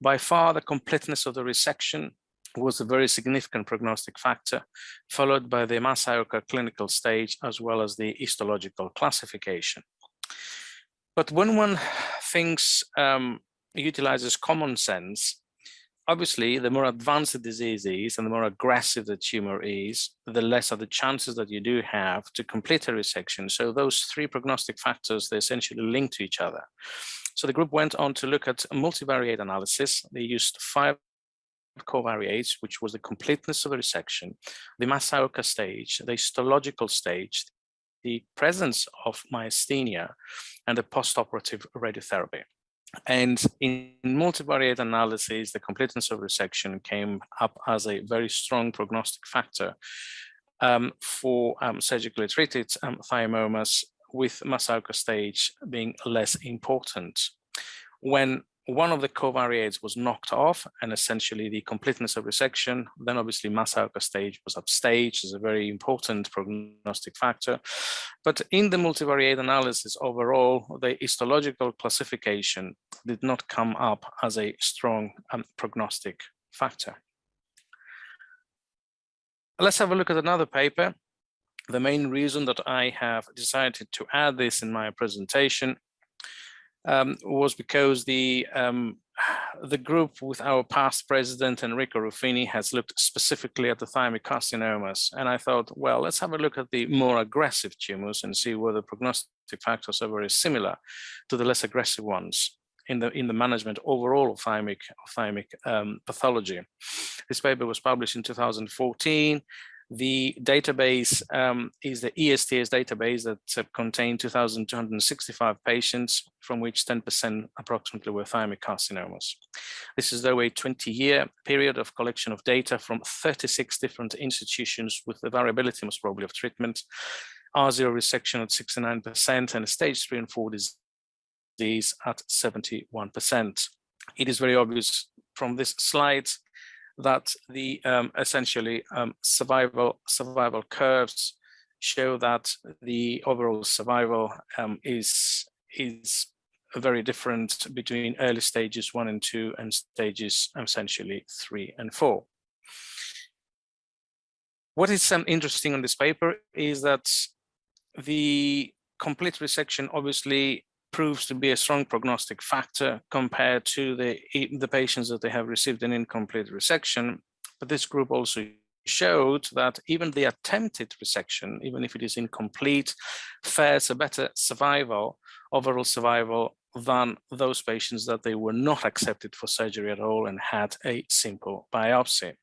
By far, the completeness of the resection was a very significant prognostic factor, followed by the Massaoka clinical stage, as well as the histological classification. But when one thinks, utilizes common sense, obviously, the more advanced the disease is and the more aggressive the tumor is, the less are the chances that you do have to complete a resection. So those three prognostic factors, they essentially link to each other. So the group went on to look at a multivariate analysis. They used 5 covariates, which was the completeness of the resection, the Massaoka stage, the histological stage, the presence of myasthenia, and the postoperative radiotherapy. And in multivariate analysis, the completeness of resection came up as a very strong prognostic factor for surgically treated thymiomas, with Massaoka stage being less important. When one of the covariates was knocked off, and essentially the completeness of resection, then obviously Massaoka stage was upstaged as a very important prognostic factor. But in the multivariate analysis overall, the histological classification did not come up as a strong prognostic factor. Let's have a look at another paper. The main reason that I have decided to add this in my presentation was because the group with our past president, Enrico Ruffini, has looked specifically at the thymic carcinomas. And I thought, well, let's have a look at the more aggressive tumors and see whether prognostic factors are very similar to the less aggressive ones in the management overall of thymic pathology. This paper was published in 2014. The database is the ESTS database that contained 2,265 patients, from which 10% approximately were thymic carcinomas. This is though a 20-year period of collection of data from 36 different institutions, with the variability most probably of treatment, R0 resection at 69%, and stage 3 and 4 disease at 71%. It is very obvious from this slide that the essentially survival curves show that the overall survival is very different between early stages 1 and 2 and stages essentially 3 and 4. What is interesting on this paper is that the complete resection obviously proves to be a strong prognostic factor compared to the patients that they have received an incomplete resection. But this group also showed that even the attempted resection, even if it is incomplete, fares a better survival, overall survival, than those patients that they were not accepted for surgery at all and had a simple biopsy.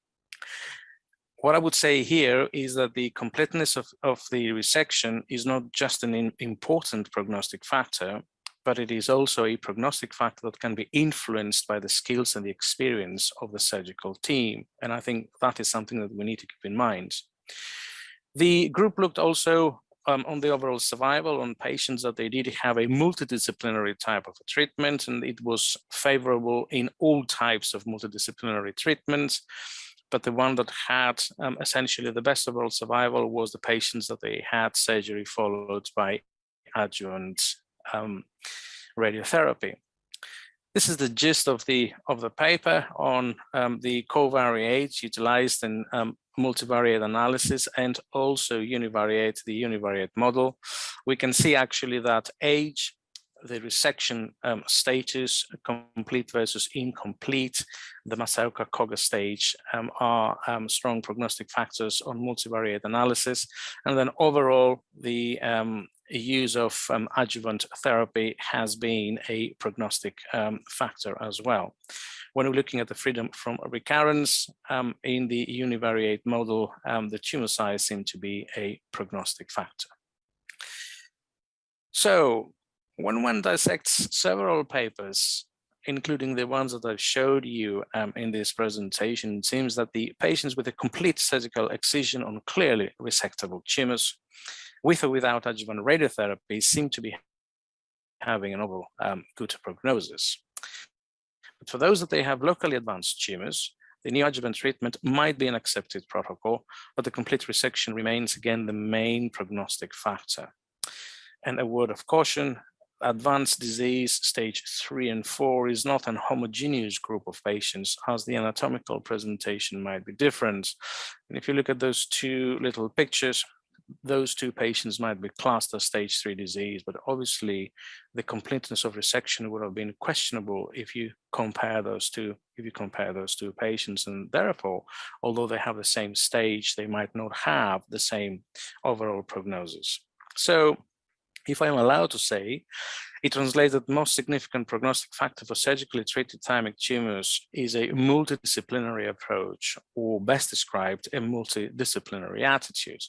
What I would say here is that the completeness of the resection is not just an important prognostic factor, but it is also a prognostic factor that can be influenced by the skills and the experience of the surgical team. And I think that is something that we need to keep in mind. The group looked also on the overall survival on patients that they did have a multidisciplinary type of a treatment, and it was favorable in all types of multidisciplinary treatments. But the one that had essentially the best overall survival was the patients that they had surgery followed by adjuvant radiotherapy. This is the gist of the paper on the covariates utilized in multivariate analysis and also the univariate model. We can see actually that age, the resection status, complete versus incomplete, the Masaoka-Koga stage are strong prognostic factors on multivariate analysis. And then overall, the use of adjuvant therapy has been a prognostic factor as well. When we're looking at the freedom from recurrence in the univariate model, the tumor size seemed to be a prognostic factor. So when one dissects several papers, including the ones that I've showed you in this presentation, it seems that the patients with a complete surgical excision on clearly resectable tumors, with or without adjuvant radiotherapy, seem to be having an overall good prognosis. But for those that they have locally advanced tumors, the neoadjuvant treatment might be an accepted protocol, but the complete resection remains again the main prognostic factor. And a word of caution, advanced disease stage 3 and 4 is not an homogeneous group of patients, as the anatomical presentation might be different. And if you look at those two little pictures, those two patients might be classed as stage 3 disease, but obviously the completeness of resection would have been questionable if you compare those two patients, and therefore, although they have the same stage, they might not have the same overall prognosis. So if I'm allowed to say, it translates that the most significant prognostic factor for surgically treated thymic tumors is a multidisciplinary approach, or best described, a multidisciplinary attitude.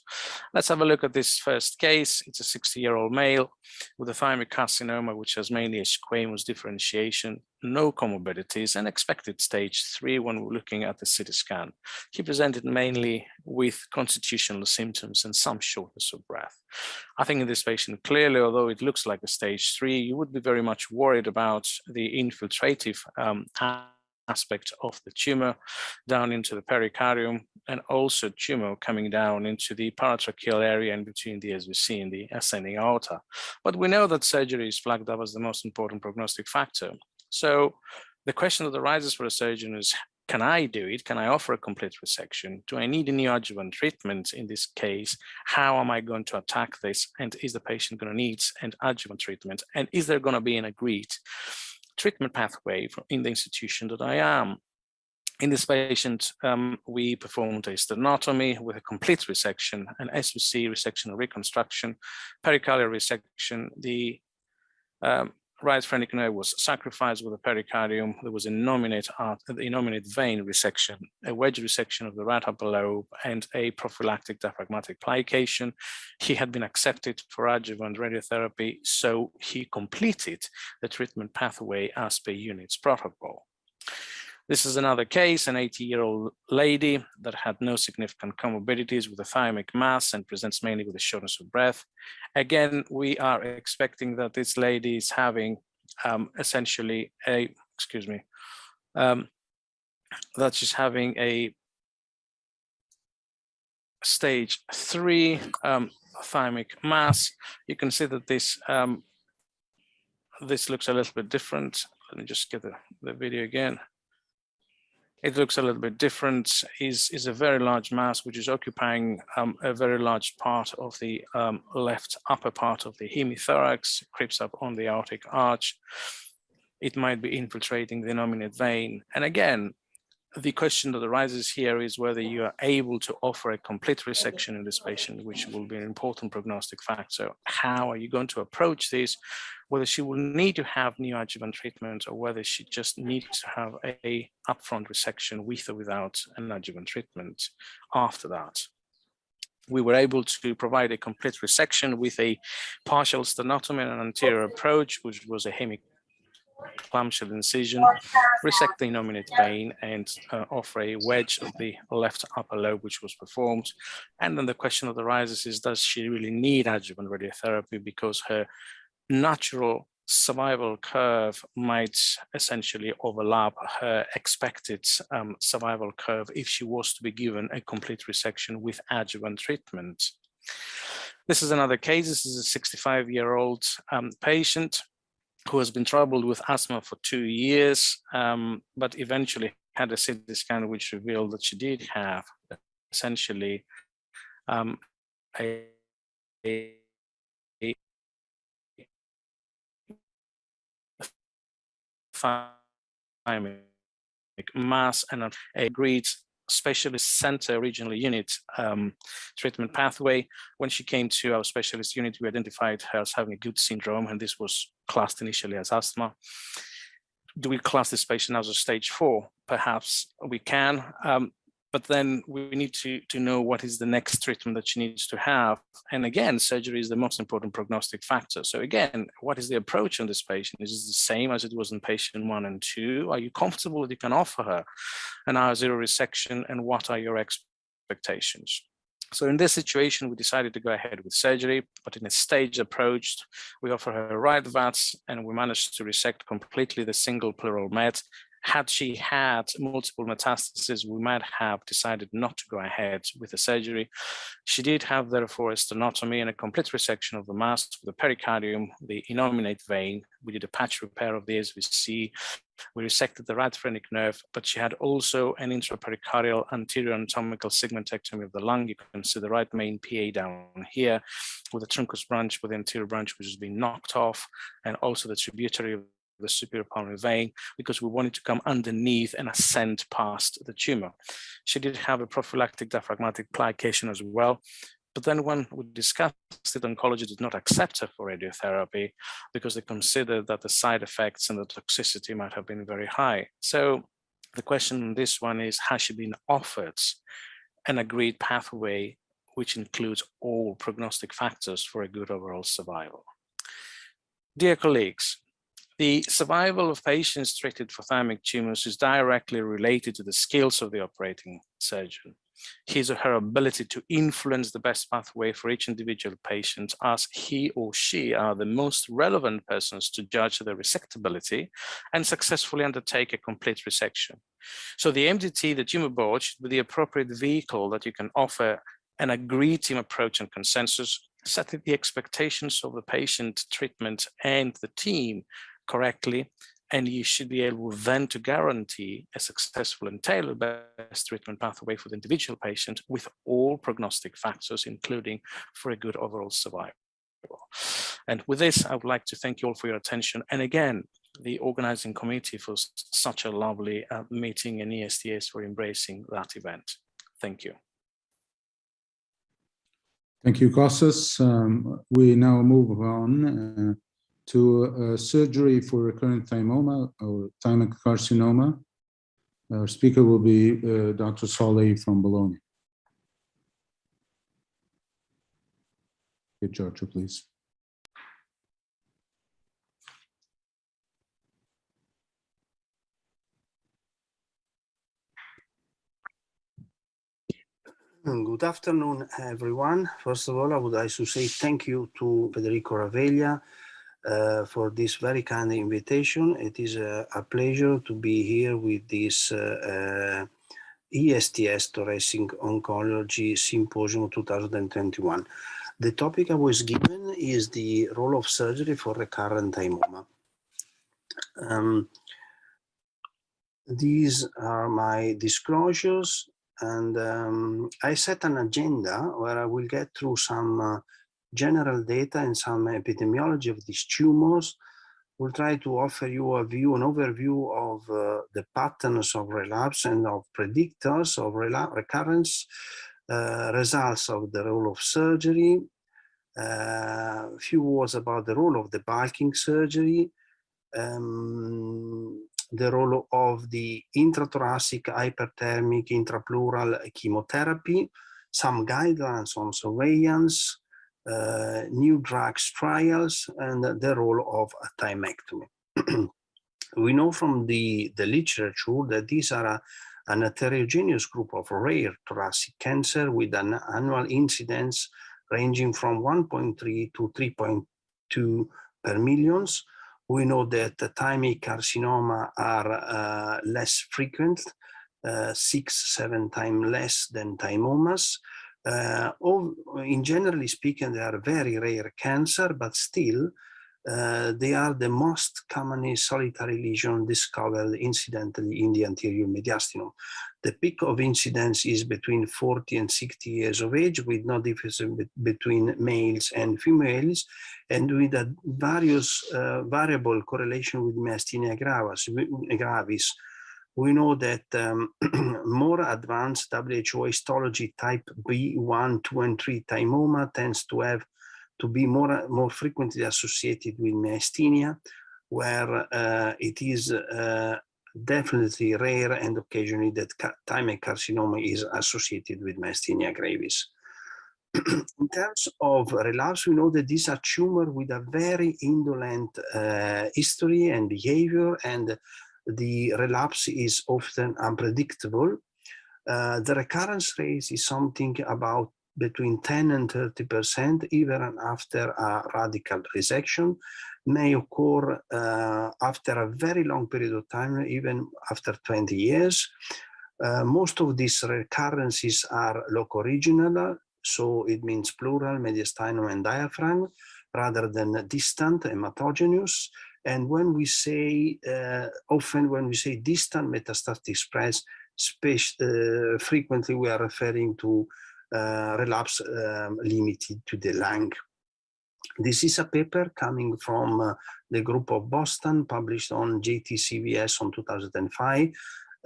Let's have a look at this first case. It's a 60-year-old male with a thymic carcinoma, which has mainly a squamous differentiation, no comorbidities, and expected stage 3 when we're looking at the CT scan. He presented mainly with constitutional symptoms and some shortness of breath. I think in this patient, clearly, although it looks like a stage 3, you would be very much worried about the infiltrative aspect of the tumor down into the pericardium, and also tumor coming down into the paratracheal area in between the SVC and the ascending aorta. But we know that surgery is flagged up as the most important prognostic factor. So the question that arises for a surgeon is, can I do it? Can I offer a complete resection? Do I need a neoadjuvant treatment in this case? How am I going to attack this? And is the patient going to need an adjuvant treatment? And is there going to be an agreed treatment pathway in the institution that I am? In this patient, we performed a sternotomy with a complete resection, an SVC resection and reconstruction, pericardial resection. The right phrenic nerve was sacrificed with a pericardium. There was a innominate vein resection, a wedge resection of the right upper lobe, and a prophylactic diaphragmatic plication. He had been accepted for adjuvant radiotherapy, so he completed the treatment pathway as per UNIT's protocol. This is another case, an 80-year-old lady that had no significant comorbidities with a thymic mass and presents mainly with a shortness of breath. Again, we are expecting that this lady is having essentially that she's having a stage 3 thymic mass. You can see that this looks a little bit different. Let me just get the video again. It looks a little bit different. Is a very large mass which is occupying a very large part of the left upper part of the hemithorax, creeps up on the aortic arch. It might be infiltrating the innominate vein. And again, the question that arises here is whether you are able to offer a complete resection in this patient, which will be an important prognostic factor. How are you going to approach this? Whether she will need to have neoadjuvant treatment, or whether she just needs to have a upfront resection with or without an adjuvant treatment after that. We were able to provide a complete resection with a partial sternotomy and an anterior approach, which was a hemiclamshal incision, resect the innominate vein, and offer a wedge of the left upper lobe, which was performed. And then the question that arises is, does she really need adjuvant radiotherapy, because her natural survival curve might essentially overlap her expected survival curve if she was to be given a complete resection with adjuvant treatment. This is another case. This is a 65-year-old patient who has been troubled with asthma for 2 years, but eventually had a CT scan which revealed that she did have essentially a thymic mass and a agreed specialist center regional unit treatment pathway. When she came to our specialist unit, we identified her as having a good syndrome, and this was classed initially as asthma. Do we class this patient as a stage 4? Perhaps we can, but then we need to know what is the next treatment that she needs to have. And again, surgery is the most important prognostic factor. So again, what is the approach on this patient? Is it the same as it was in patient 1 and 2? Are you comfortable that you can offer her an R0 resection, and what are your expectations? So in this situation, we decided to go ahead with surgery, but in a staged approach. We offer her right VATS, and we managed to resect completely the single pleural met. Had she had multiple metastases, we might have decided not to go ahead with the surgery. She did have, therefore, a stenotomy and a complete resection of the mass, the pericardium, the innominate vein. We did a patch repair of the SVC. We resected the right phrenic nerve, but she had also an intrapericardial anterior anatomical segmentectomy of the lung. You can see the right main PA down here with the truncus branch, with the anterior branch, which has been knocked off, and also the tributary of the superior pulmonary vein, because we wanted to come underneath and ascend past the tumor. She did have a prophylactic diaphragmatic plication as well, but then when we discussed it, oncology did not accept her for radiotherapy because they considered that the side effects and the toxicity might have been very high. So the question on this one is, has she been offered an agreed pathway which includes all prognostic factors for a good overall survival? Dear colleagues, the survival of patients treated for thymic tumors is directly related to the skills of the operating surgeon. His or her ability to influence the best pathway for each individual patient, as he or she are the most relevant persons to judge their resectability and successfully undertake a complete resection. So the MDT, the tumor board, should be the appropriate vehicle that you can offer an agreed team approach and consensus, setting the expectations of the patient treatment and the team correctly, and you should be able then to guarantee a successful and tailored best treatment pathway for the individual patient with all prognostic factors, including for a good overall survival. And with this, I would like to thank you all for your attention. And again, the organizing committee for such a lovely meeting, and ESTS for embracing that event. Thank you. Thank you, Kostas. We now move on to surgery for recurrent thymoma or thymic carcinoma. Our speaker will be Dr. Solly from Bologna. Get Giorgio, please. Good afternoon, everyone. First of all, I would like to say thank you to Federico Raveglia for this very kind invitation. It is a pleasure to be here with this ESTS Thoracic Oncology Symposium 2021. The topic I was given is the role of surgery for recurrent thymoma. These are my disclosures, and I set an agenda where I will get through some general data and some epidemiology of these tumors. We'll try to offer you an overview of the patterns of relapse and of predictors of recurrence, results of the role of surgery, a few words about the role of the bulking surgery, the role of the intrathoracic hyperthermic intrapleural chemotherapy, some guidelines on surveillance, new drugs trials, and the role of a thymectomy. We know from the literature that these are an heterogeneous group of rare thoracic cancer with an annual incidence ranging from 1.3 to 3.2 per millions. We know that thymic carcinoma are less frequent, 6-7 times less than thymomas. In generally speaking, they are very rare cancer, but still They are the most commonly solitary lesion discovered incidentally in the anterior mediastinum. The peak of incidence is between 40 and 60 years of age, with no difference between males and females, and with a variable correlation with myasthenia gravis. We know that more advanced WHO histology type B1, 2, and 3 thymoma tends to be more frequently associated with myasthenia, where it is definitely rare and occasionally that thymic carcinoma is associated with myasthenia gravis. In terms of relapse, we know that these are tumors with a very indolent history and behavior, and the relapse is often unpredictable. The recurrence rate is something about between 10 and 30%, even after a radical resection, may occur after a very long period of time, even after 20 years. Most of these recurrences are locoregional, so it means pleural, mediastinum, and diaphragm, rather than distant hematogenous. And when we say, often when we say distant metastatic spread, frequently we are referring to relapse limited to the lung. This is a paper coming from the group of Boston, published on JTCVS on 2005.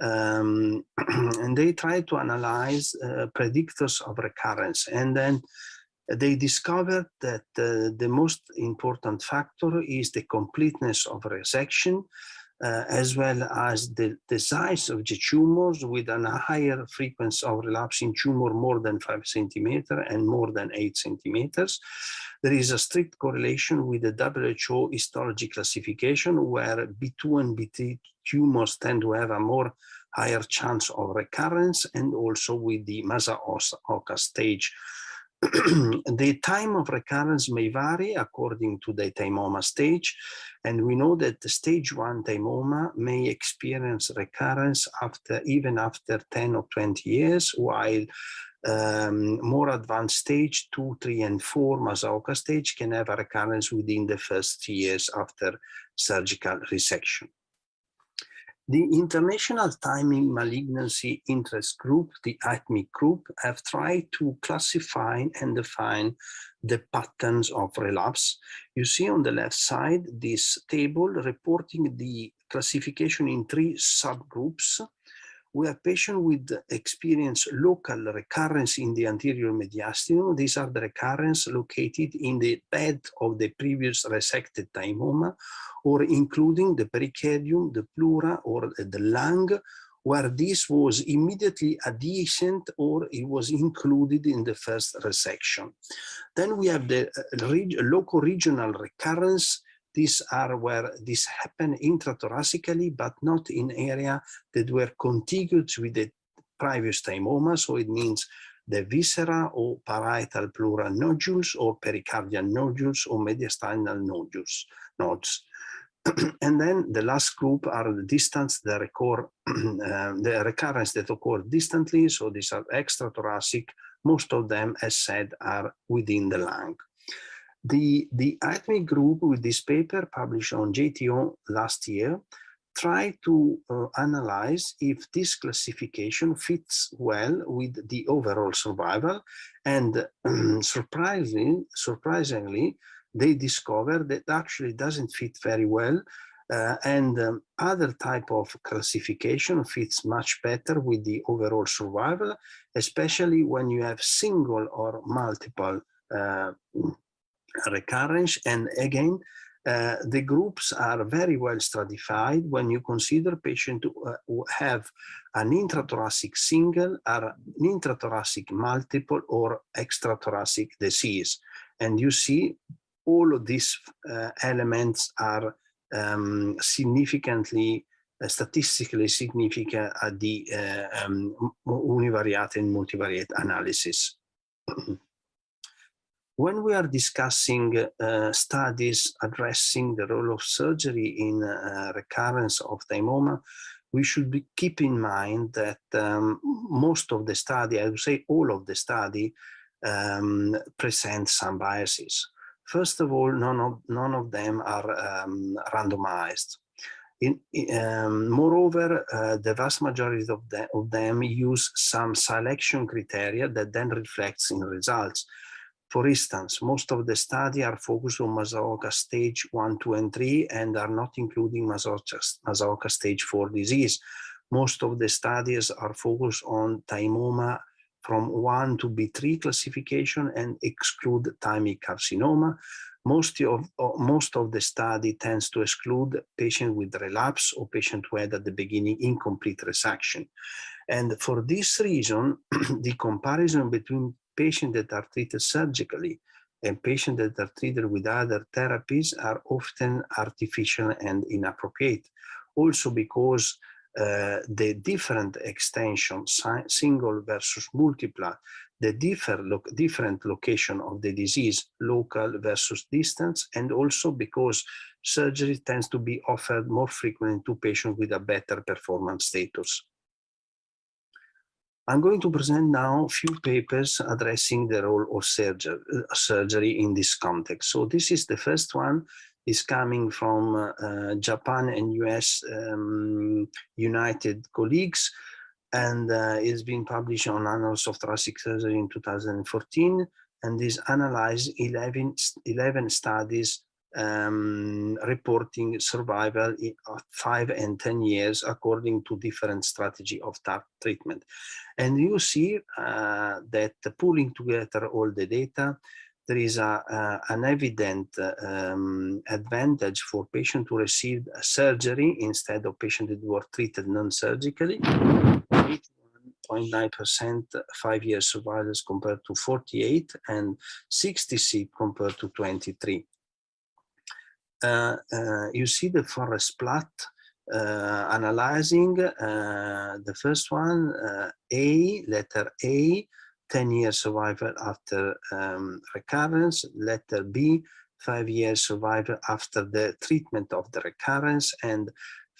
And they tried to analyze predictors of recurrence. And then they discovered that the most important factor is the completeness of resection, as well as the size of the tumors, with a higher frequency of relapsing tumor more than 5 centimeters and more than 8 centimeters. There is a strict correlation with the WHO histology classification, where B2 and B3 tumors tend to have a more higher chance of recurrence, and also with the Masa-Oka stage. The time of recurrence may vary according to the thymoma stage, and we know that the stage 1 thymoma may experience recurrence even after 10 or 20 years, while more advanced stage 2, 3, and 4 Masa-Oka stage can have a recurrence within the first years after surgical resection. The International Thymic Malignancy Interest Group, the ITMIC group, have tried to classify and define the patterns of relapse. You see on the left side this table reporting the classification in 3 subgroups, where patients with experience local recurrence in the anterior mediastinum. These are the recurrence located in the bed of the previous resected thymoma, or including the pericardium, the pleura, or the lung, where this was immediately adjacent or it was included in the first resection. Then we have the local regional recurrence. These are where this happened intrathoracically, but not in area that were contiguous with the previous thymoma. So it means the viscera or parietal pleural nodules, or pericardial nodules, or mediastinal nodes. And then the last group are the distance, the recurrence that occur distantly. So these are extrathoracic. Most of them, as said, are within the lung. The ITMIC group, with this paper published on JTO last year, tried to analyze if this classification fits well with the overall survival, and surprisingly, they discovered that actually doesn't fit very well, and other type of classification fits much better with the overall survival, especially when you have single or multiple recurrence. And again, the groups are very well stratified when you consider patients who have an intrathoracic single, or an intrathoracic multiple, or extrathoracic disease. And you see all of these elements are significantly, statistically significant at the univariate and multivariate analysis. When we are discussing studies addressing the role of surgery in recurrence of thymoma, we should keep in mind that most of the study, I would say all of the study, present some biases. First of all, none of them are randomized. Moreover, the vast majority of them use some selection criteria that then reflects in results. For instance, most of the study are focused on Masaoka stage 1, 2, and 3, and are not including Masaoka stage 4 disease. Most of the studies are focused on thymoma from 1 to B3 classification and exclude thymic carcinoma. Most of the study tends to exclude patients with relapse or patients who had at the beginning incomplete resection. And for this reason, the comparison between patients that are treated surgically and patients that are treated with other therapies are often artificial and inappropriate. Also because the different extensions, single versus multiply, the different location of the disease, local versus distance, and also because surgery tends to be offered more frequently to patients with a better performance status. I'm going to present now a few papers addressing the role of surgery in this context. So this is the first one, is coming from Japan and US United colleagues, and it's been published on Annals of Thoracic Surgery in 2014, and is analyzed 11 studies reporting survival at 5 and 10 years according to different strategy of treatment. And you see that pulling together all the data, there is an evident advantage for patients who received surgery instead of patients that were treated non-surgically. 81.9% 5-year survivors compared to 48, and 66 compared to 23. You see the forest plot analyzing the first one, letter A, 10-year survival after recurrence, letter B, 5-year survival after the treatment of the recurrence, and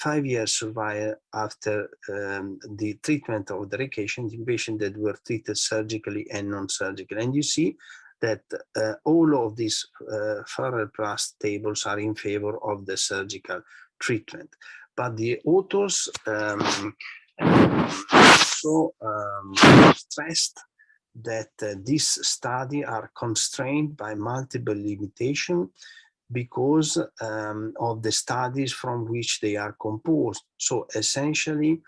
5-year survival after the treatment of the recurrence in patients that were treated surgically and non-surgically. And you see that all of these further plus tables are in favor of the surgical treatment. But the authors also stressed that this study are constrained by multiple limitations because of the studies from which they are composed. So essentially,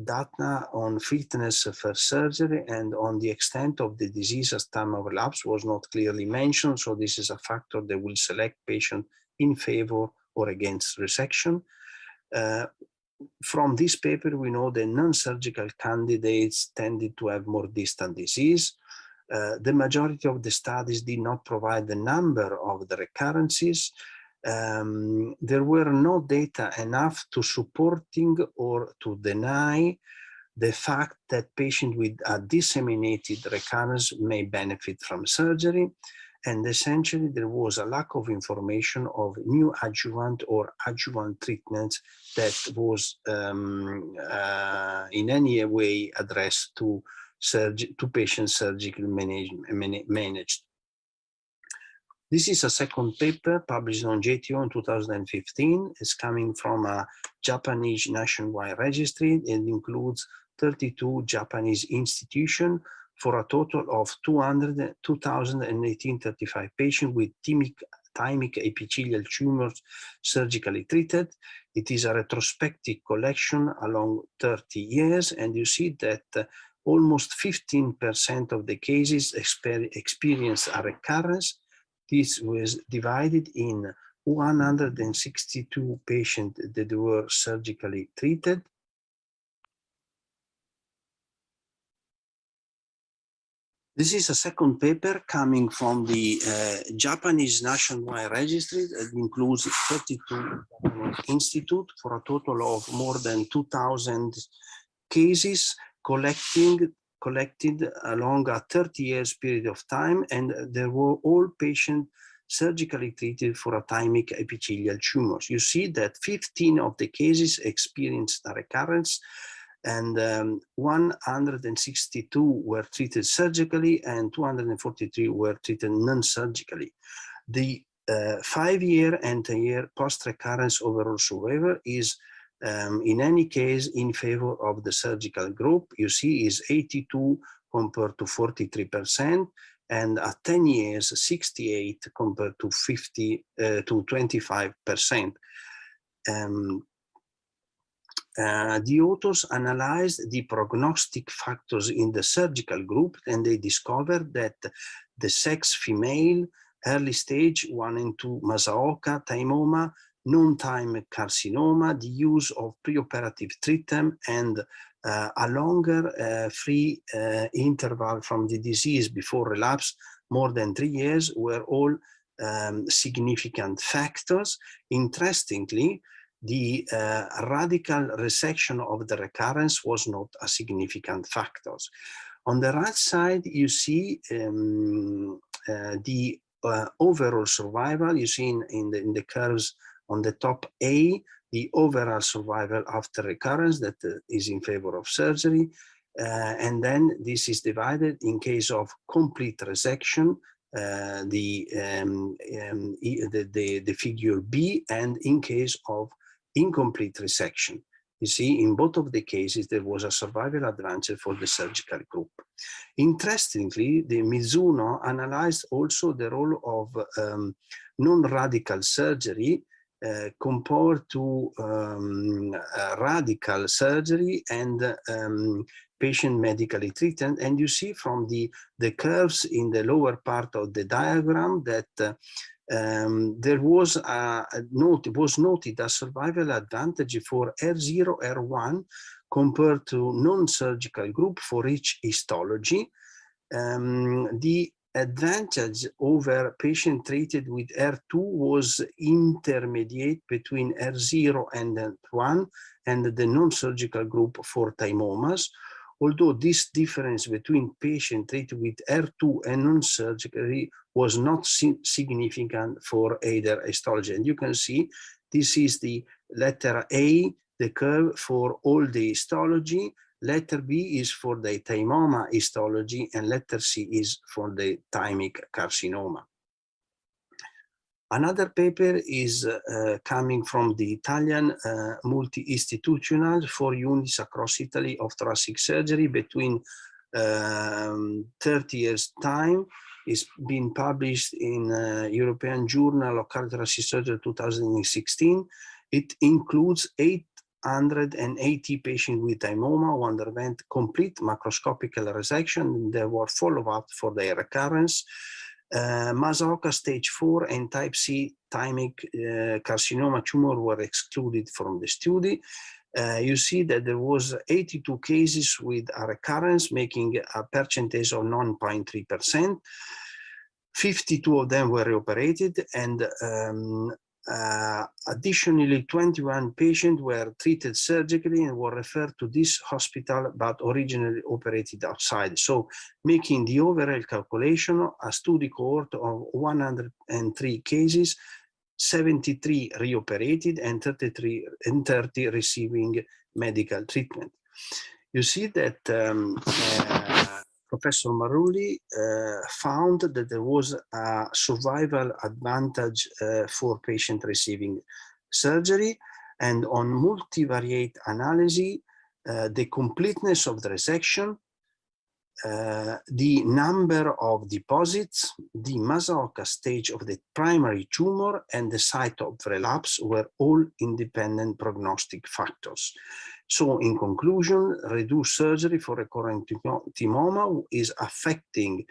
data on fitness for surgery and on the extent of the disease as time of relapse was not clearly mentioned. So this is a factor that will select patients in favor or against resection. From this paper, we know that non-surgical candidates tended to have more distant disease. The majority of the studies did not provide the number of the recurrences. There were no data enough to supporting or to deny the fact that patients with a disseminated recurrence may benefit from surgery. And essentially, there was a lack of information of new adjuvant or adjuvant treatments that was in any way addressed to patients surgically managed. This is a second paper published on JTO in 2015. It's coming from a Japanese nationwide registry. It includes 32 Japanese institutions for a total of 2,035 patients with thymic epithelial tumors surgically treated. It is a retrospective collection along 30 years, and you see that almost 15% of the cases experienced a recurrence. This was divided in 162 patients that were surgically treated. This is a second paper coming from the Japanese nationwide registry that includes 32 institutes for a total of more than 2,000 cases collected along a 30 years period of time, and there were all patients surgically treated for a thymic epithelial tumors. You see that 15 of the cases experienced a recurrence, and 162 were treated surgically and 243 were treated non-surgically. The 5-year and 10-year post-recurrence overall survival is in any case in favor of the surgical group. You see is 82 compared to 43%, and at 10 years 68 compared to 25%. The authors analyzed the prognostic factors in the surgical group, and they discovered that the sex female, early stage 1 and 2 Masaoka thymoma, non-thymic carcinoma, the use of preoperative treatment, and a longer free interval from the disease before relapse, more than 3 years, were all significant factors. Interestingly, the radical resection of the recurrence was not a significant factor. On the right side, you see the overall survival. You see in the curves on the top A, the overall survival after recurrence that is in favor of surgery. And then this is divided in case of complete resection, the figure B, and in case of incomplete resection. You see, in both of the cases, there was a survival advantage for the surgical group. Interestingly, the Mizuno analyzed also the role of non-radical surgery compared to radical surgery and patient medically treated. And you see from the curves in the lower part of the diagram that there was noted a survival advantage for R0, R1 compared to non-surgical group for each histology. The advantage over patient treated with R2 was intermediate between R0 and R1 and the non-surgical group for thymomas, although this difference between patient treated with R2 and non-surgically was not significant for either histology. And you can see this is the letter A, the curve for all the histology. Letter B is for the thymoma histology, and letter C is for the thymic carcinoma. Another paper is coming from the Italian multi-institutional 4 units across Italy of thoracic surgery between 30 years time. It's been published in European Journal of Cardiothoracic Surgery 2016. It includes 880 patients with thymoma who underwent complete macroscopic resection. There were follow-up for their recurrence. Masaoka stage 4 and type C thymic carcinoma tumor were excluded from the study. You see that there was 82 cases with a recurrence, making a percentage of 9.3%. 52 of them were reoperated, and additionally 21 patients were treated surgically and were referred to this hospital but originally operated outside. So making the overall calculation, a study cohort of 103 cases, 73 reoperated and 30 receiving medical treatment. You see that Professor Marulli found that there was a survival advantage for patients receiving surgery, and on multivariate analysis, the completeness of the resection, the number of deposits, the Masaoka stage of the primary tumor, and the site of relapse were all independent prognostic factors. So in conclusion, reduced surgery for recurrent thymoma is achieving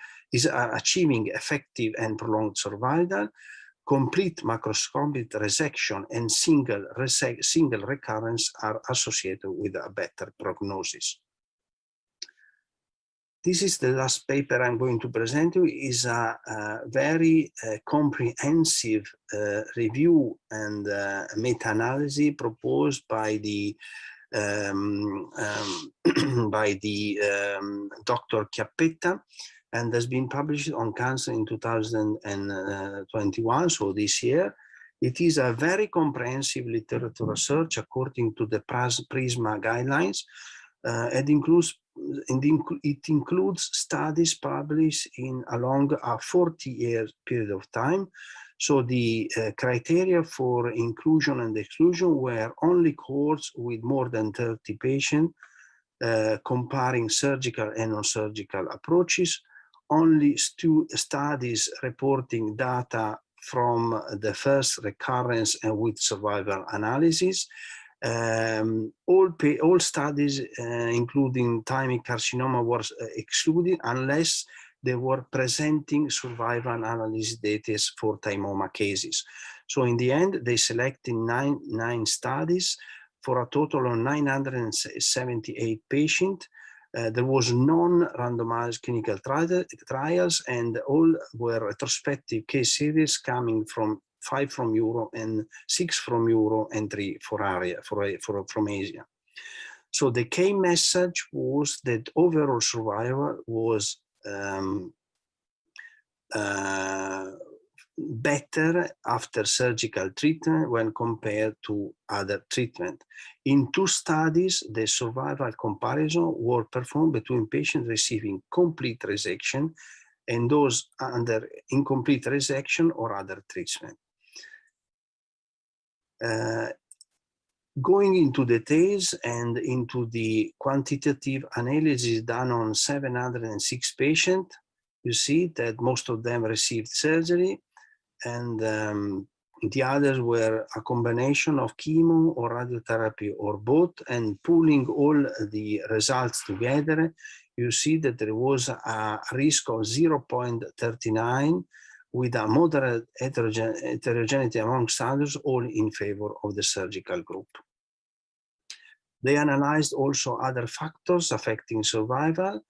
effective and prolonged survival. Complete macroscopic resection and single recurrence are associated with a better prognosis. This is the last paper I'm going to present you. Is a very comprehensive review and meta-analysis proposed by the Dr. Chiappetta, and has been published on Cancer in 2021, so this year. It is a very comprehensive literature research according to the PRISMA guidelines. It includes studies published in along a 40-year period of time, So the criteria for inclusion and exclusion were only cohorts with more than 30 patients, comparing surgical and non-surgical approaches, only studies reporting data from the first recurrence and with survival analysis. All studies, including thymic carcinoma, were excluded unless they were presenting survival analysis data for thymoma cases. So in the end, they selected nine studies for a total of 978 patients. There was non-randomized clinical trials, and all were retrospective case series coming from 5 from Europe and 6 from Europe and 3 from Asia. So the key message was that overall survival was better after surgical treatment when compared to other treatment. In 2 studies, the survival comparison were performed between patients receiving complete resection and those under incomplete resection or other treatment. Going into details and into the quantitative analysis done on 706 patients, you see that most of them received surgery, and the others were a combination of chemo or radiotherapy or both. And pooling all the results together, you see that there was a risk of 0.39 with a moderate heterogeneity amongst others, all in favor of the surgical group. They analyzed also other factors affecting survival.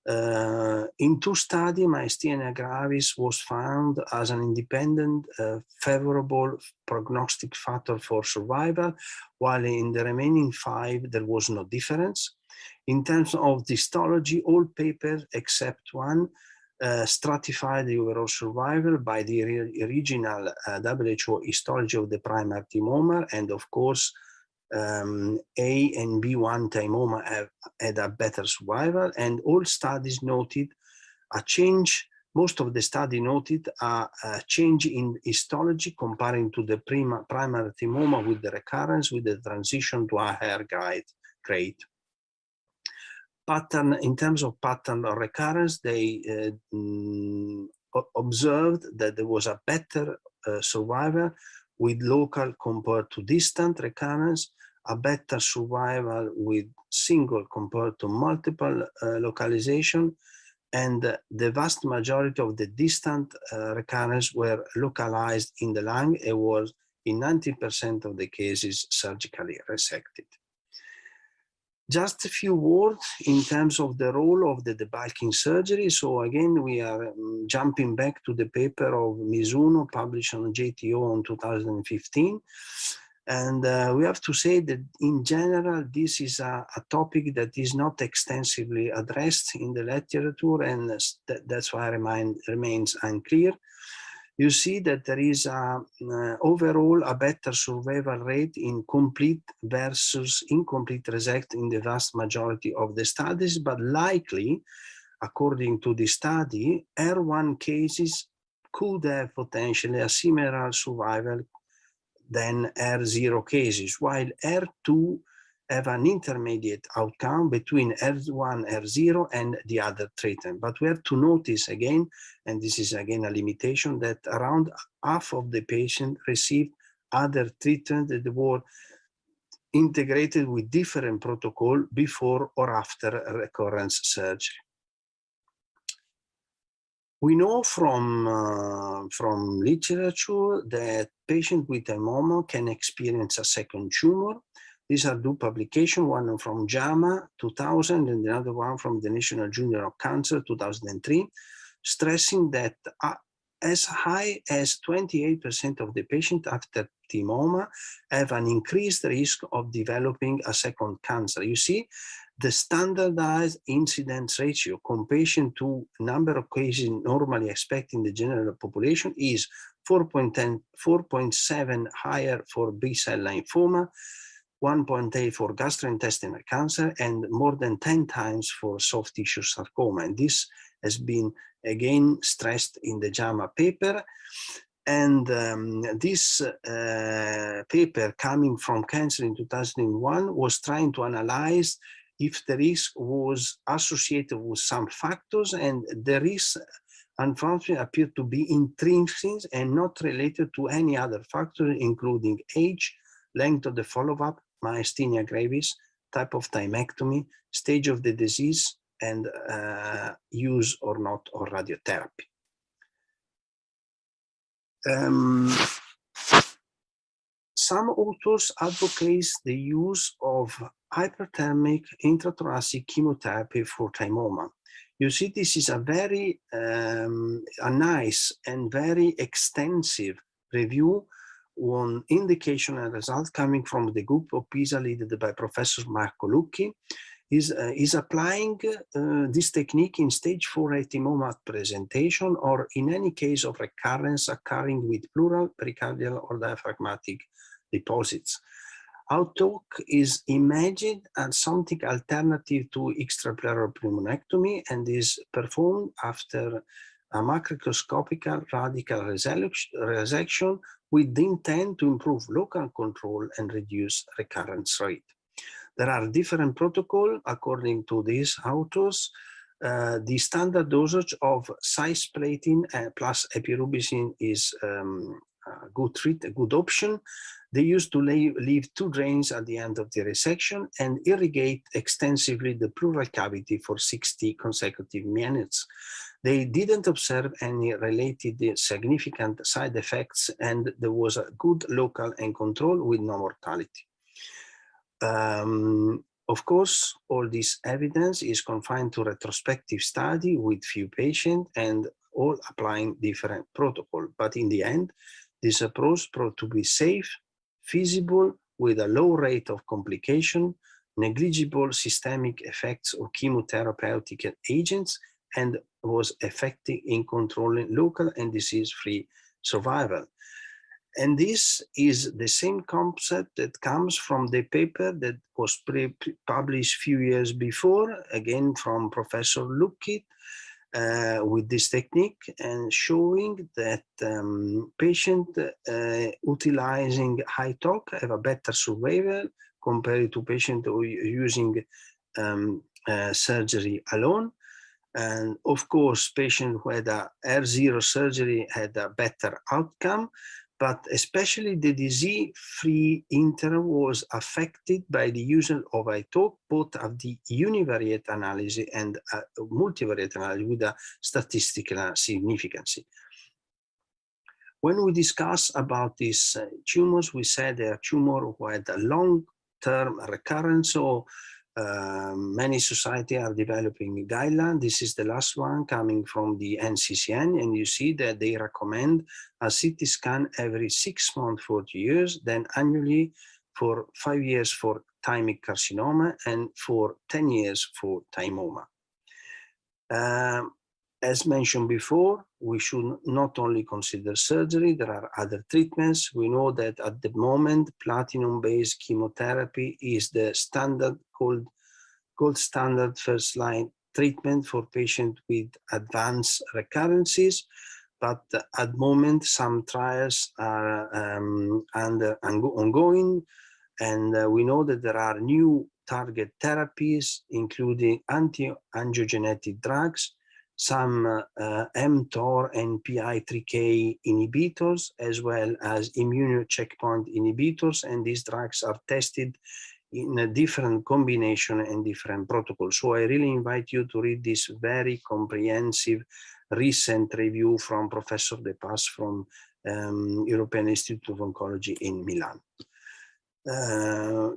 In 2 studies, myasthenia gravis was found as an independent, favorable prognostic factor for survival, while in the remaining 5, there was no difference. In terms of histology, all papers except one stratified the overall survival by the original WHO histology of the primary thymoma, and of course, A and B1 thymoma had a better survival, and all studies noted a change. Most of the study noted a change in histology comparing to the primary thymoma with the recurrence, with the transition to a higher grade. Pattern, in terms of pattern of recurrence, they observed that there was a better survival with local compared to distant recurrence, a better survival with single compared to multiple localization, and the vast majority of the distant recurrence were localized in the lung and was in 90% of the cases surgically resected. Just a few words in terms of the role of the debulking surgery. So again, we are jumping back to the paper of Mizuno published on JTO in 2015. And we have to say that in general, this is a topic that is not extensively addressed in the literature, and that's why it remains unclear. You see that there is overall a better survival rate in complete versus incomplete resect in the vast majority of the studies, but likely, according to the study, R1 cases could have potentially a similar survival than R0 cases, while R2 have an intermediate outcome between R1, R0 and the other treatment. But we have to notice again, and this is again a limitation, that around half of the patients received other treatment that were integrated with different protocol before or after recurrence surgery. We know from literature that patients with thymoma can experience a second tumor. These are 2 publications, one from JAMA 2000 and another one from the National Journal of Cancer 2003, stressing that as high as 28% of the patients after thymoma have an increased risk of developing a second cancer. You see, the standardized incidence ratio compared to number of cases normally expected in the general population is 4.7 higher for B-cell lymphoma, 1.8 for gastrointestinal cancer, and more than 10 times for soft tissue sarcoma. And this has been again stressed in the JAMA paper. And this paper coming from Cancer in 2001 was trying to analyze if the risk was associated with some factors, and the risk unfortunately appeared to be intrinsic and not related to any other factor, including age, length of the follow-up, myasthenia gravis, type of thymectomy, stage of the disease, and use or not of radiotherapy. Some authors advocate the use of hyperthermic intrathoracic chemotherapy for thymoma. You see, this is a very a nice and very extensive review on indication and results coming from the group of PISA led by Professor Marco Lucchi. Is applying this technique in stage 4 thymoma presentation, or in any case of recurrence occurring with pleural, pericardial, or diaphragmatic deposits. Outlook is imagined as something alternative to extrapleural pneumonectomy and is performed after a macroscopic radical resection with the intent to improve local control and reduce recurrence rate. There are different protocols according to these authors. The standard dosage of cisplatin plus epirubicin is a good option. They used to leave 2 drains at the end of the resection and irrigate extensively the pleural cavity for 60 consecutive minutes. They didn't observe any related significant side effects, and there was a good local and control with no mortality. Of course, all this evidence is confined to retrospective study with few patients and all applying different protocol. But in the end, this approach proved to be safe, feasible, with a low rate of complication, negligible systemic effects of chemotherapeutic agents, and was effective in controlling local and disease-free survival. And this is the same concept that comes from the paper that was published a few years before, again from Professor Lucchi, with this technique, and showing that patients utilizing high TOC have a better survival compared to patients who are using surgery alone. And of course, patients who had a R0 surgery had a better outcome, but especially the disease-free interval was affected by the use of ITOC, both of the univariate analysis and multivariate analysis with a statistical significance. When we discuss about these tumors, we said they are tumors who had a long-term recurrence, so many societies are developing guidelines. This is the last one coming from the NCCN, and you see that they recommend a CT scan every 6 months for 2 years, then annually for 5 years for thymic carcinoma and for 10 years for thymoma. As mentioned before, we should not only consider surgery, there are other treatments. We know that at the moment, platinum-based chemotherapy is the standard gold standard first-line treatment for patients with advanced recurrences. But at the moment, some trials are ongoing, and we know that there are new target therapies, including anti-angiogenetic drugs, some mTOR and PI3K inhibitors, as well as immune checkpoint inhibitors, and these drugs are tested in a different combination and different protocols. So I really invite you to read this very comprehensive recent review from Professor De Paz from European Institute of Oncology in Milan.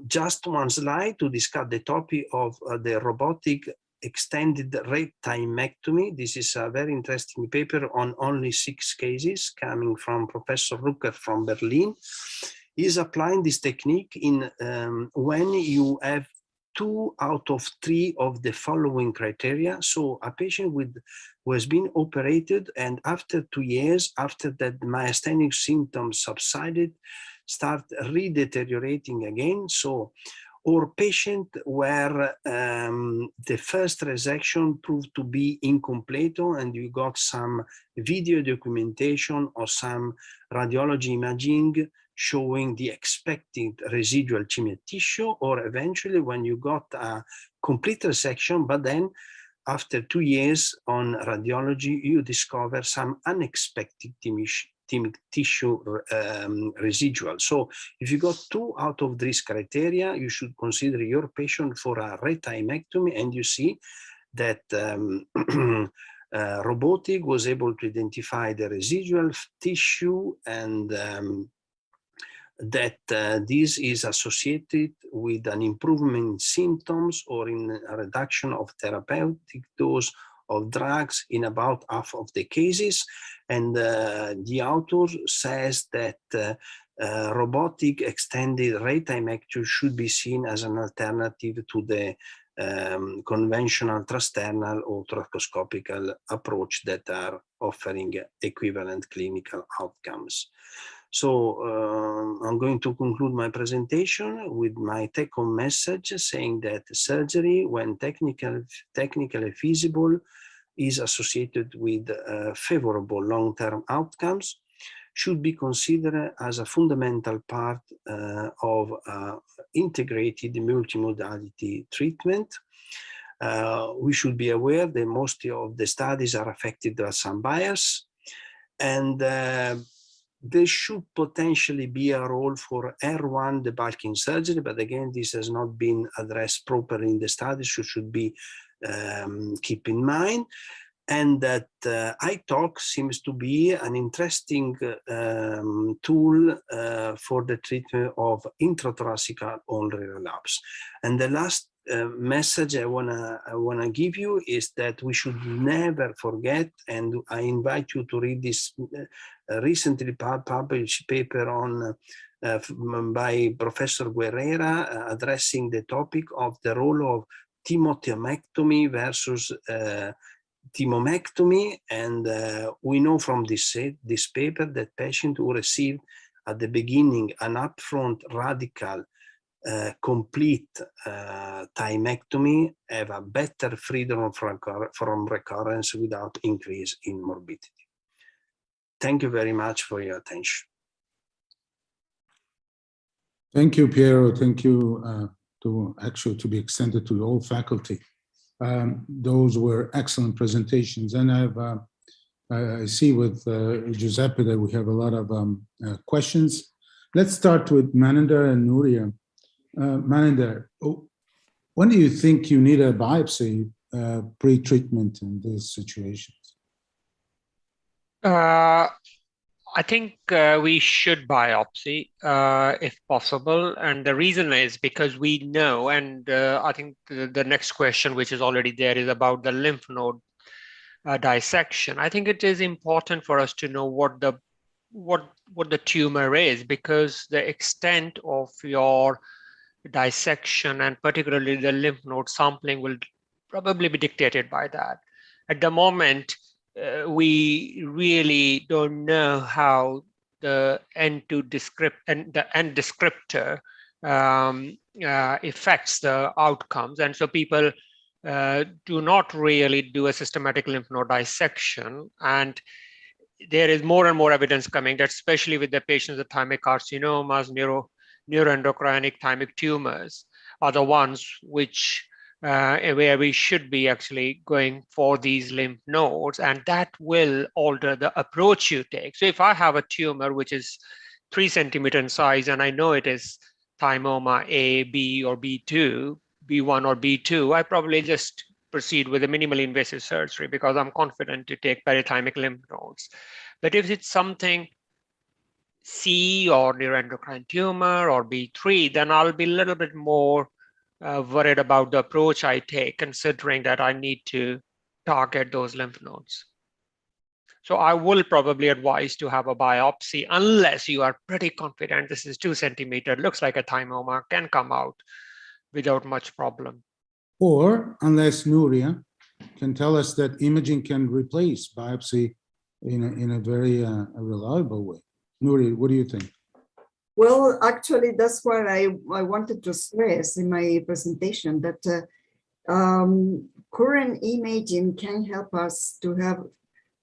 Just one slide to discuss the topic of the robotic extended rate thymectomy. This is a very interesting paper on only 6 cases coming from Professor Rucker from Berlin. He's applying this technique in when you have 2 out of 3 of the following criteria. So a patient who has been operated, and after 2 years, after that myasthenic symptoms subsided, start re-deteriorating again. So or patient where the first resection proved to be incomplete and you got some video documentation or some radiology imaging showing the expected residual tumor tissue, or eventually when you got a complete resection, but then after 2 years on radiology, you discover some unexpected tissue residual. So if you got 2 out of these criteria, you should consider your patient for a retymectomy, and you see that robotic was able to identify the residual tissue, and that this is associated with an improvement in symptoms or in a reduction of therapeutic dose of drugs in about half of the cases. And the author says that robotic extended retymectomy should be seen as an alternative to the conventional transternal or thoracoscopic approach that are offering equivalent clinical outcomes. So I'm going to conclude my presentation with my take-home message saying that surgery, when technically feasible, is associated with favorable long-term outcomes, should be considered as a fundamental part of integrated multimodality treatment. We should be aware that most of the studies are affected by some bias, and there should potentially be a role for R1 debulking surgery, but again, this has not been addressed properly in the studies, so should be keep in mind. And that iTalk seems to be an interesting tool for the treatment of intrathoracic only relapse. And the last message I wanna give you is that we should never forget, and I invite you to read this recently published paper on by Professor Guerrera addressing the topic of the role of thymotomectomy versus thymomectomy, and we know from this paper that patients who received at the beginning an upfront radical complete thymectomy have a better freedom from recurrence without increase in morbidity. Thank you very much for your attention. Thank you, Piero. Thank you to be extended to the whole faculty. Those were excellent presentations, and I see with Giuseppe that we have a lot of questions. Let's start with Maninder and Nuria. Maninder, when do you think you need a biopsy pre-treatment in these situations? I think we should biopsy if possible, and the reason is because we know, and I think the next question, which is already there, is about the lymph node dissection. I think it is important for us to know what the tumor is, because the extent of your dissection and particularly the lymph node sampling will probably be dictated by that. At the moment, we really don't know how the end descriptor affects the outcomes, and so people do not really do a systematic lymph node dissection. And there is more and more evidence coming that, especially with the patients with thymic carcinomas, neuroendocrinic thymic tumors, are the ones which where we should be actually going for these lymph nodes, and that will alter the approach you take. So if I have a tumor which is 3 centimeter in size, and I know it is thymoma A, B, or B2, B1 or B2, I probably just proceed with a minimally invasive surgery because I'm confident to take perithymic lymph nodes. But if it's something C or neuroendocrine tumor or B3, then I'll be a little bit more worried about the approach I take, considering that I need to target those lymph nodes. So I will probably advise to have a biopsy unless you are pretty confident this is 2 centimeter, looks like a thymoma, can come out without much problem. Or unless Nuria can tell us that imaging can replace biopsy in a very reliable way. Nuria, what do you think? Well, actually, that's what I wanted to stress in my presentation, that current imaging can help us to have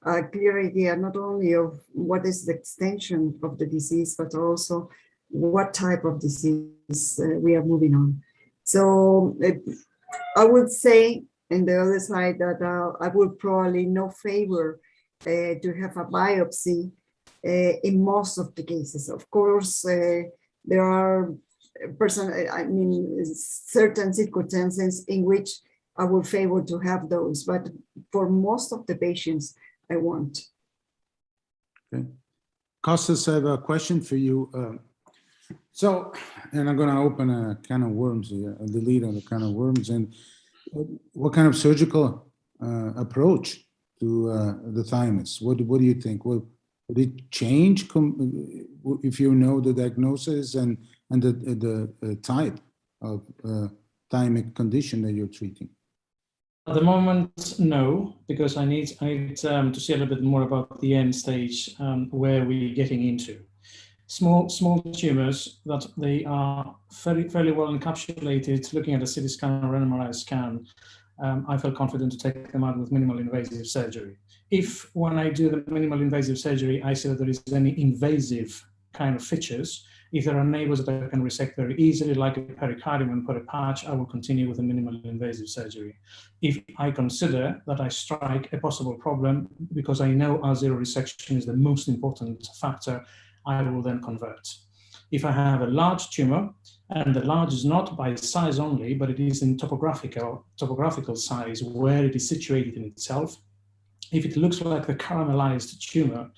a clear idea not only of what is the extension of the disease, but also what type of disease we are moving on. So I would say, on the other side, that I would probably no favor to have a biopsy in most of the cases. Of course, there are certain circumstances in which I would favor to have those, but for most of the patients, I won't. Okay. Kostas, I have a question for you. And I'm going to open a can of worms here, the lid on a can of worms. And what kind of surgical approach to the thymus? What do you think? Would it change if you know the diagnosis and the type of thymic condition that you're treating? At the moment, no, because I need to see a little bit more about the end stage where we're getting into. Small tumors that they are fairly well encapsulated. Looking at a CT scan or MRI scan, I feel confident to take them out with minimal invasive surgery. If when I do the minimal invasive surgery, I see that there is any invasive kind of features, if there are neighbors that I can resect very easily, like a pericardium and put a patch, I will continue with the minimal invasive surgery. If I consider that I strike a possible problem, because I know R0 resection is the most important factor, I will then convert. If I have a large tumor, and the large is not by size only, but it is in topographical size where it is situated in itself. If it looks like the caramelized tumor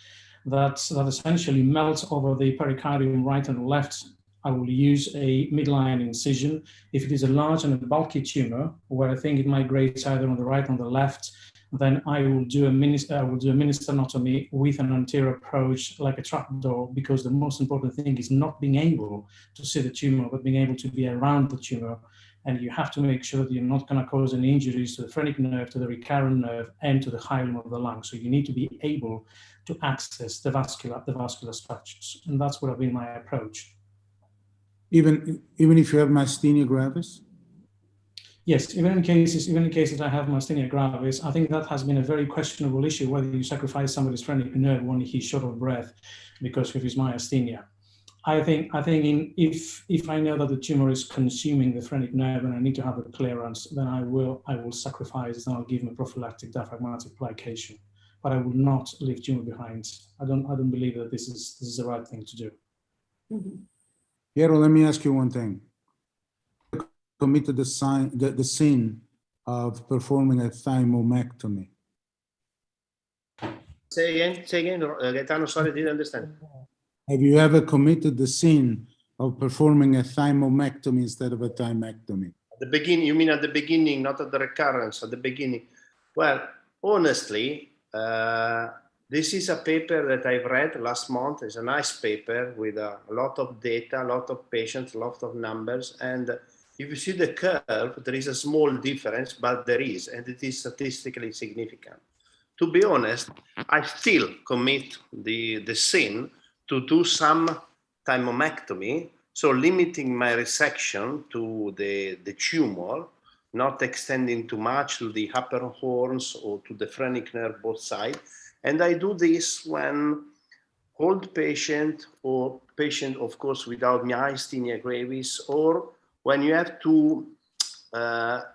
that essentially melts over the pericardium right and left, I will use a midline incision. If it is a large and a bulky tumor, where I think it migrates either on the right or on the left, then I will do a mini sternotomy with an anterior approach like a trapdoor, because the most important thing is not being able to see the tumor, but being able to be around the tumor. And you have to make sure that you're not going to cause any injuries to the phrenic nerve, to the recurrent nerve, and to the hilum of the lung. So you need to be able to access the vascular structures. And that's what have been my approach. Even if you have myasthenia gravis? Yes, even in cases I have myasthenia gravis, I think that has been a very questionable issue, whether you sacrifice somebody's phrenic nerve when he's short of breath because of his myasthenia. I think if I know that the tumor is consuming the phrenic nerve and I need to have a clearance, then I will sacrifice and I'll give him a prophylactic diaphragmatic plication. But I will not leave tumor behind. I don't believe that this is the right thing to do. Piero, let me ask you one thing. Committed the sin of performing a thymomectomy. Say again, Gaetano, sorry, didn't understand. Have you ever committed the sin of performing a thymomectomy instead of a thymectomy? At the beginning, you mean at the beginning, not at the recurrence, at the beginning? Well, honestly, this is a paper that I've read last month. It's a nice paper with a lot of data, a lot of patients, a lot of numbers. And if you see the curve, there is a small difference, but there is, and it is statistically significant. To be honest, I still commit the sin to do some thymomectomy, so limiting my resection to the tumor, not extending too much to the upper horns or to the phrenic nerve, both sides. And I do this when old patient or patient, of course, without myasthenia gravis, or when you have to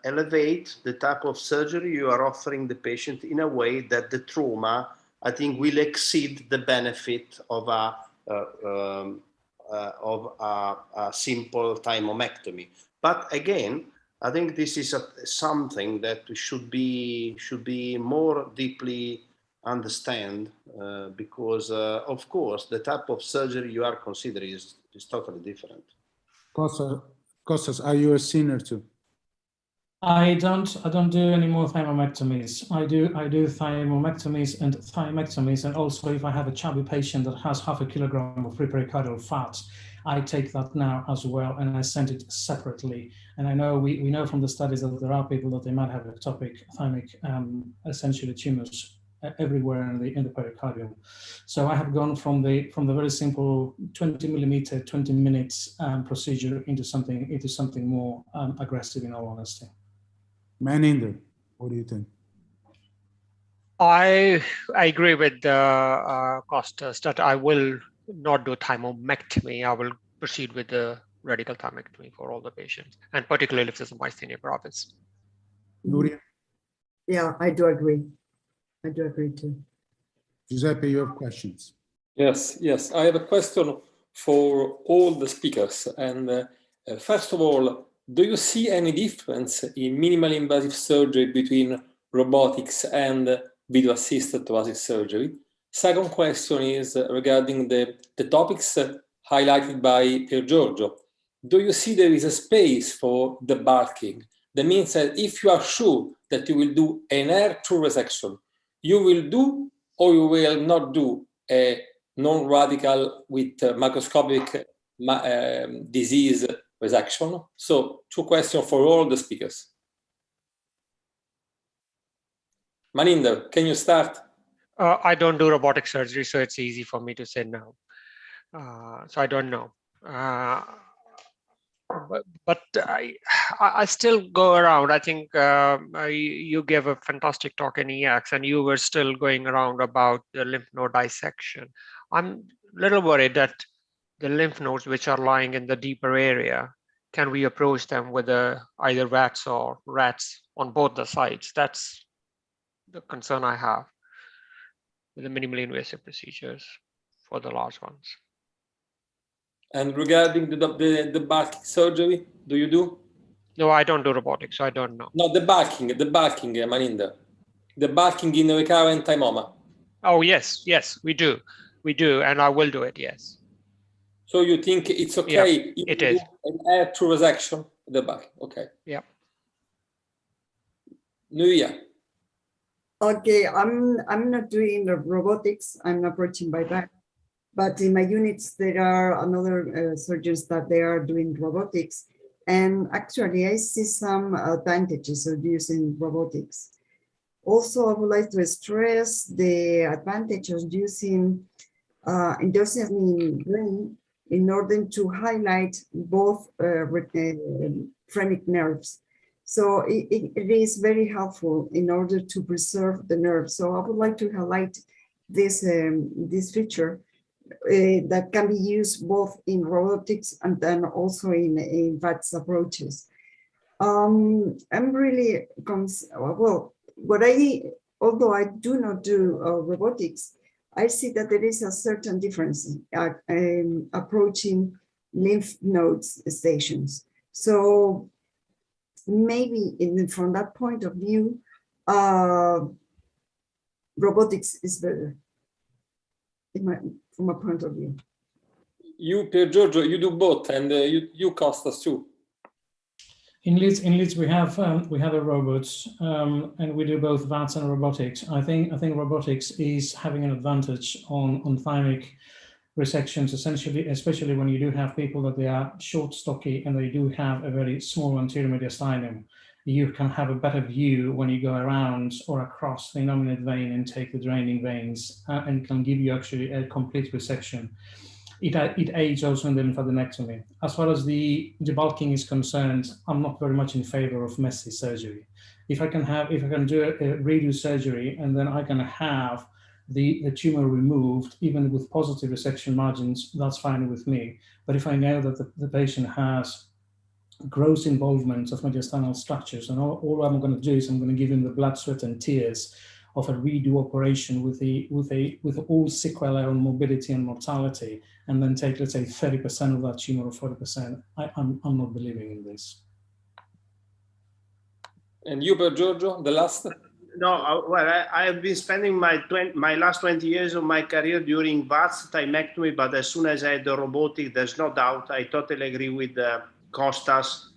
elevate the type of surgery you are offering the patient in a way that the trauma, I think, will exceed the benefit of a simple thymomectomy. But again, I think this is something that should be more deeply understand because, of course, the type of surgery you are considering is totally different. Kostas, are you a sinner too? I don't do any more thymomectomies. I do thymomectomies and thymectomies, and also if I have a chubby patient that has 0.5 kilogram of prepericardial fat, I take that now as well, and I send it separately. And I know we know from the studies that there are people that they might have ectopic thymic essentially tumors everywhere in the pericardium. So I have gone from the very simple 20 millimeter, 20 minutes procedure into something more aggressive, in all honesty. Maninder, what do you think? I agree with Costas that I will not do thymomectomy. I will proceed with the radical thymectomy for all the patients, and particularly if there's a myasthenia gravis. Nuria? Yeah, I do agree. I do agree too. Giuseppe, you have questions? Yes, yes. I have a question for all the speakers. And first of all, do you see any difference in minimally invasive surgery between robotics and video-assisted thoracic surgery? Second question is regarding the topics highlighted by Pier Giorgio. Do you see there is a space for debarking? That means that if you are sure that you will do an air through resection, you will do or you will not do a non-radical with macroscopic disease resection? So 2 questions for all the speakers. Maninder, can you start? I don't do robotic surgery, so it's easy for me to say no. So I don't know. But I still go around. I think you gave a fantastic talk in EX, and you were still going around about the lymph node dissection. I'm a little worried that the lymph nodes which are lying in the deeper area, can we approach them with either rats or rats on both the sides? That's the concern I have with the minimally invasive procedures for the large ones. And regarding the back surgery, do you do? No, I don't do robotics, so I don't know. No, the backing, Maninder. The backing in recurrent thymoma. Oh, yes, yes, we do. We do, and I will do it, yes. So you think it's okay? Yeah, it is. An air through resection, the back, okay. Yeah. Nuria. Okay, I'm not doing the robotics. I'm approaching by back. But in my units, there are another surgeons that they are doing robotics. And actually, I see some advantages of using robotics. Also, I would like to stress the advantage of using endocytosis brain in order to highlight both phrenic nerves. So it is very helpful in order to preserve the nerve. So I would like to highlight this, this feature that can be used both in robotics and then also in VATS approaches. I'm really, well, although I do not do robotics, I see that there is a certain difference approaching lymph nodes stations. So maybe from that point of view, robotics is better from a point of view. You, Pier Giorgio, you do both, and you Costas too. In Leeds, we have a robot, and we do both VATS and robotics. I think robotics is having an advantage on thymic resections, essentially, especially when you do have people that they are short, stocky, and they do have a very small anterior mediastinum. You can have a better view when you go around or across the innominate vein and take the draining veins, and can give you actually a complete resection. It aids also in the lymphadenectomy. As far as the debulking is concerned, I'm not very much in favor of messy surgery. If I can do a redo surgery and then I can have the tumor removed, even with positive resection margins, that's fine with me. But if I know that the patient has gross involvement of mediastinal structures, and all I'm going to do is I'm going to give him the blood, sweat, and tears of a redo operation with all sequelae on morbidity and mortality, and then take, let's say, 30% of that tumor or 40%. I'm not believing in this. And you, Pier Giorgio, the last? No, well, I have been spending my last 20 years of my career during VATS thymectomy, but as soon as I had the robotic, there's no doubt. I totally agree with Costas.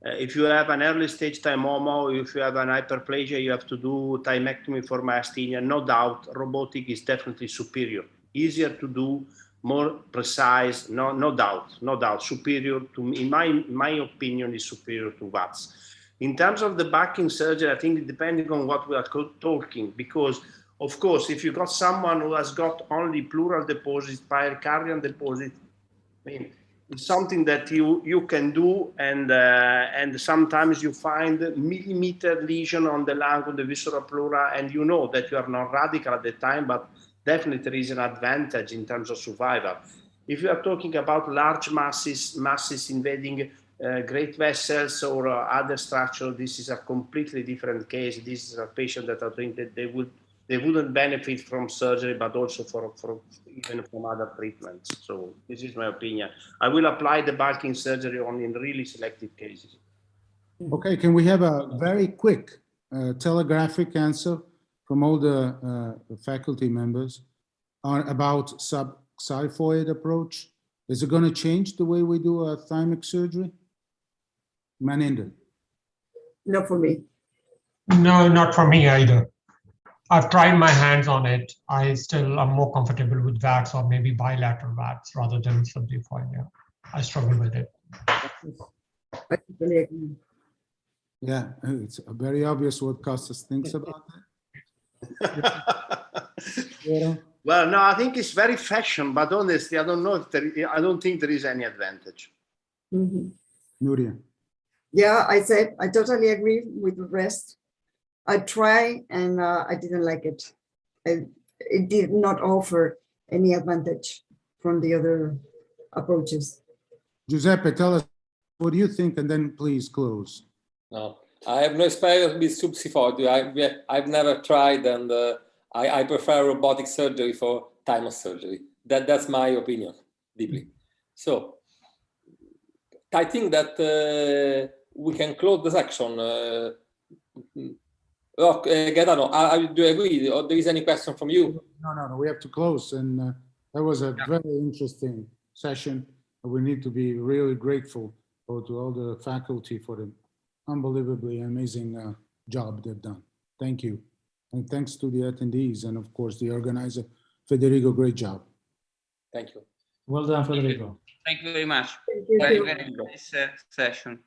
If you have an early stage thymoma, or if you have an hyperplasia, you have to do thymectomy for myasthenia. No doubt, robotic is definitely superior. Easier to do, more precise. No doubt. Superior to, in my opinion, is superior to VATS. In terms of the backing surgery, I think depending on what we are talking, because Of course, if you got someone who has got only pleural deposits, pericardial deposit, I mean, it's something that you can do, and sometimes you find millimeter lesion on the lung, on the visceral pleura, and you know that you are not radical at the time, but definitely there is an advantage in terms of survival. If you are talking about large masses invading great vessels or other structure, this is a completely different case. This is a patient that I think that they wouldn't benefit from surgery, but also even from other treatments. So this is my opinion. I will apply the bulking surgery only in really selective cases. Okay, can we have a very quick telegraphic answer from all the faculty members about subxiphoid approach? Is it going to change the way we do a thymic surgery? Maninder. Not for me. No, not for me either. I've tried my hands on it. I still am more comfortable with VATS or maybe bilateral VATS rather than subxiphoid. Yeah, I struggle with it. I totally agree. Yeah, it's very obvious what Costas thinks about that. Yeah. Well, no, I think it's very fashion, but honestly, I don't know if I don't think there is any advantage. Mm-hmm. Nuria. Yeah, I said I totally agree with the rest. I tried and I didn't like it. It did not offer any advantage from the other approaches. Giuseppe, tell us, what do you think? And then please close. No, I have no experience with subxiphoid. I've never tried, and I prefer robotic surgery for thymus surgery. That's my opinion, deeply. So I think that we can close the section. Gaetano, do you agree? Or there is any question from you? No, we have to close. And that was a very interesting session. We need to be really grateful to all the faculty for the unbelievably amazing job they've done. Thank you. And thanks to the attendees and of course the organizer, Federico, great job. Thank you. Well done, Federico. Thank you very much. Thank you. Very nice session.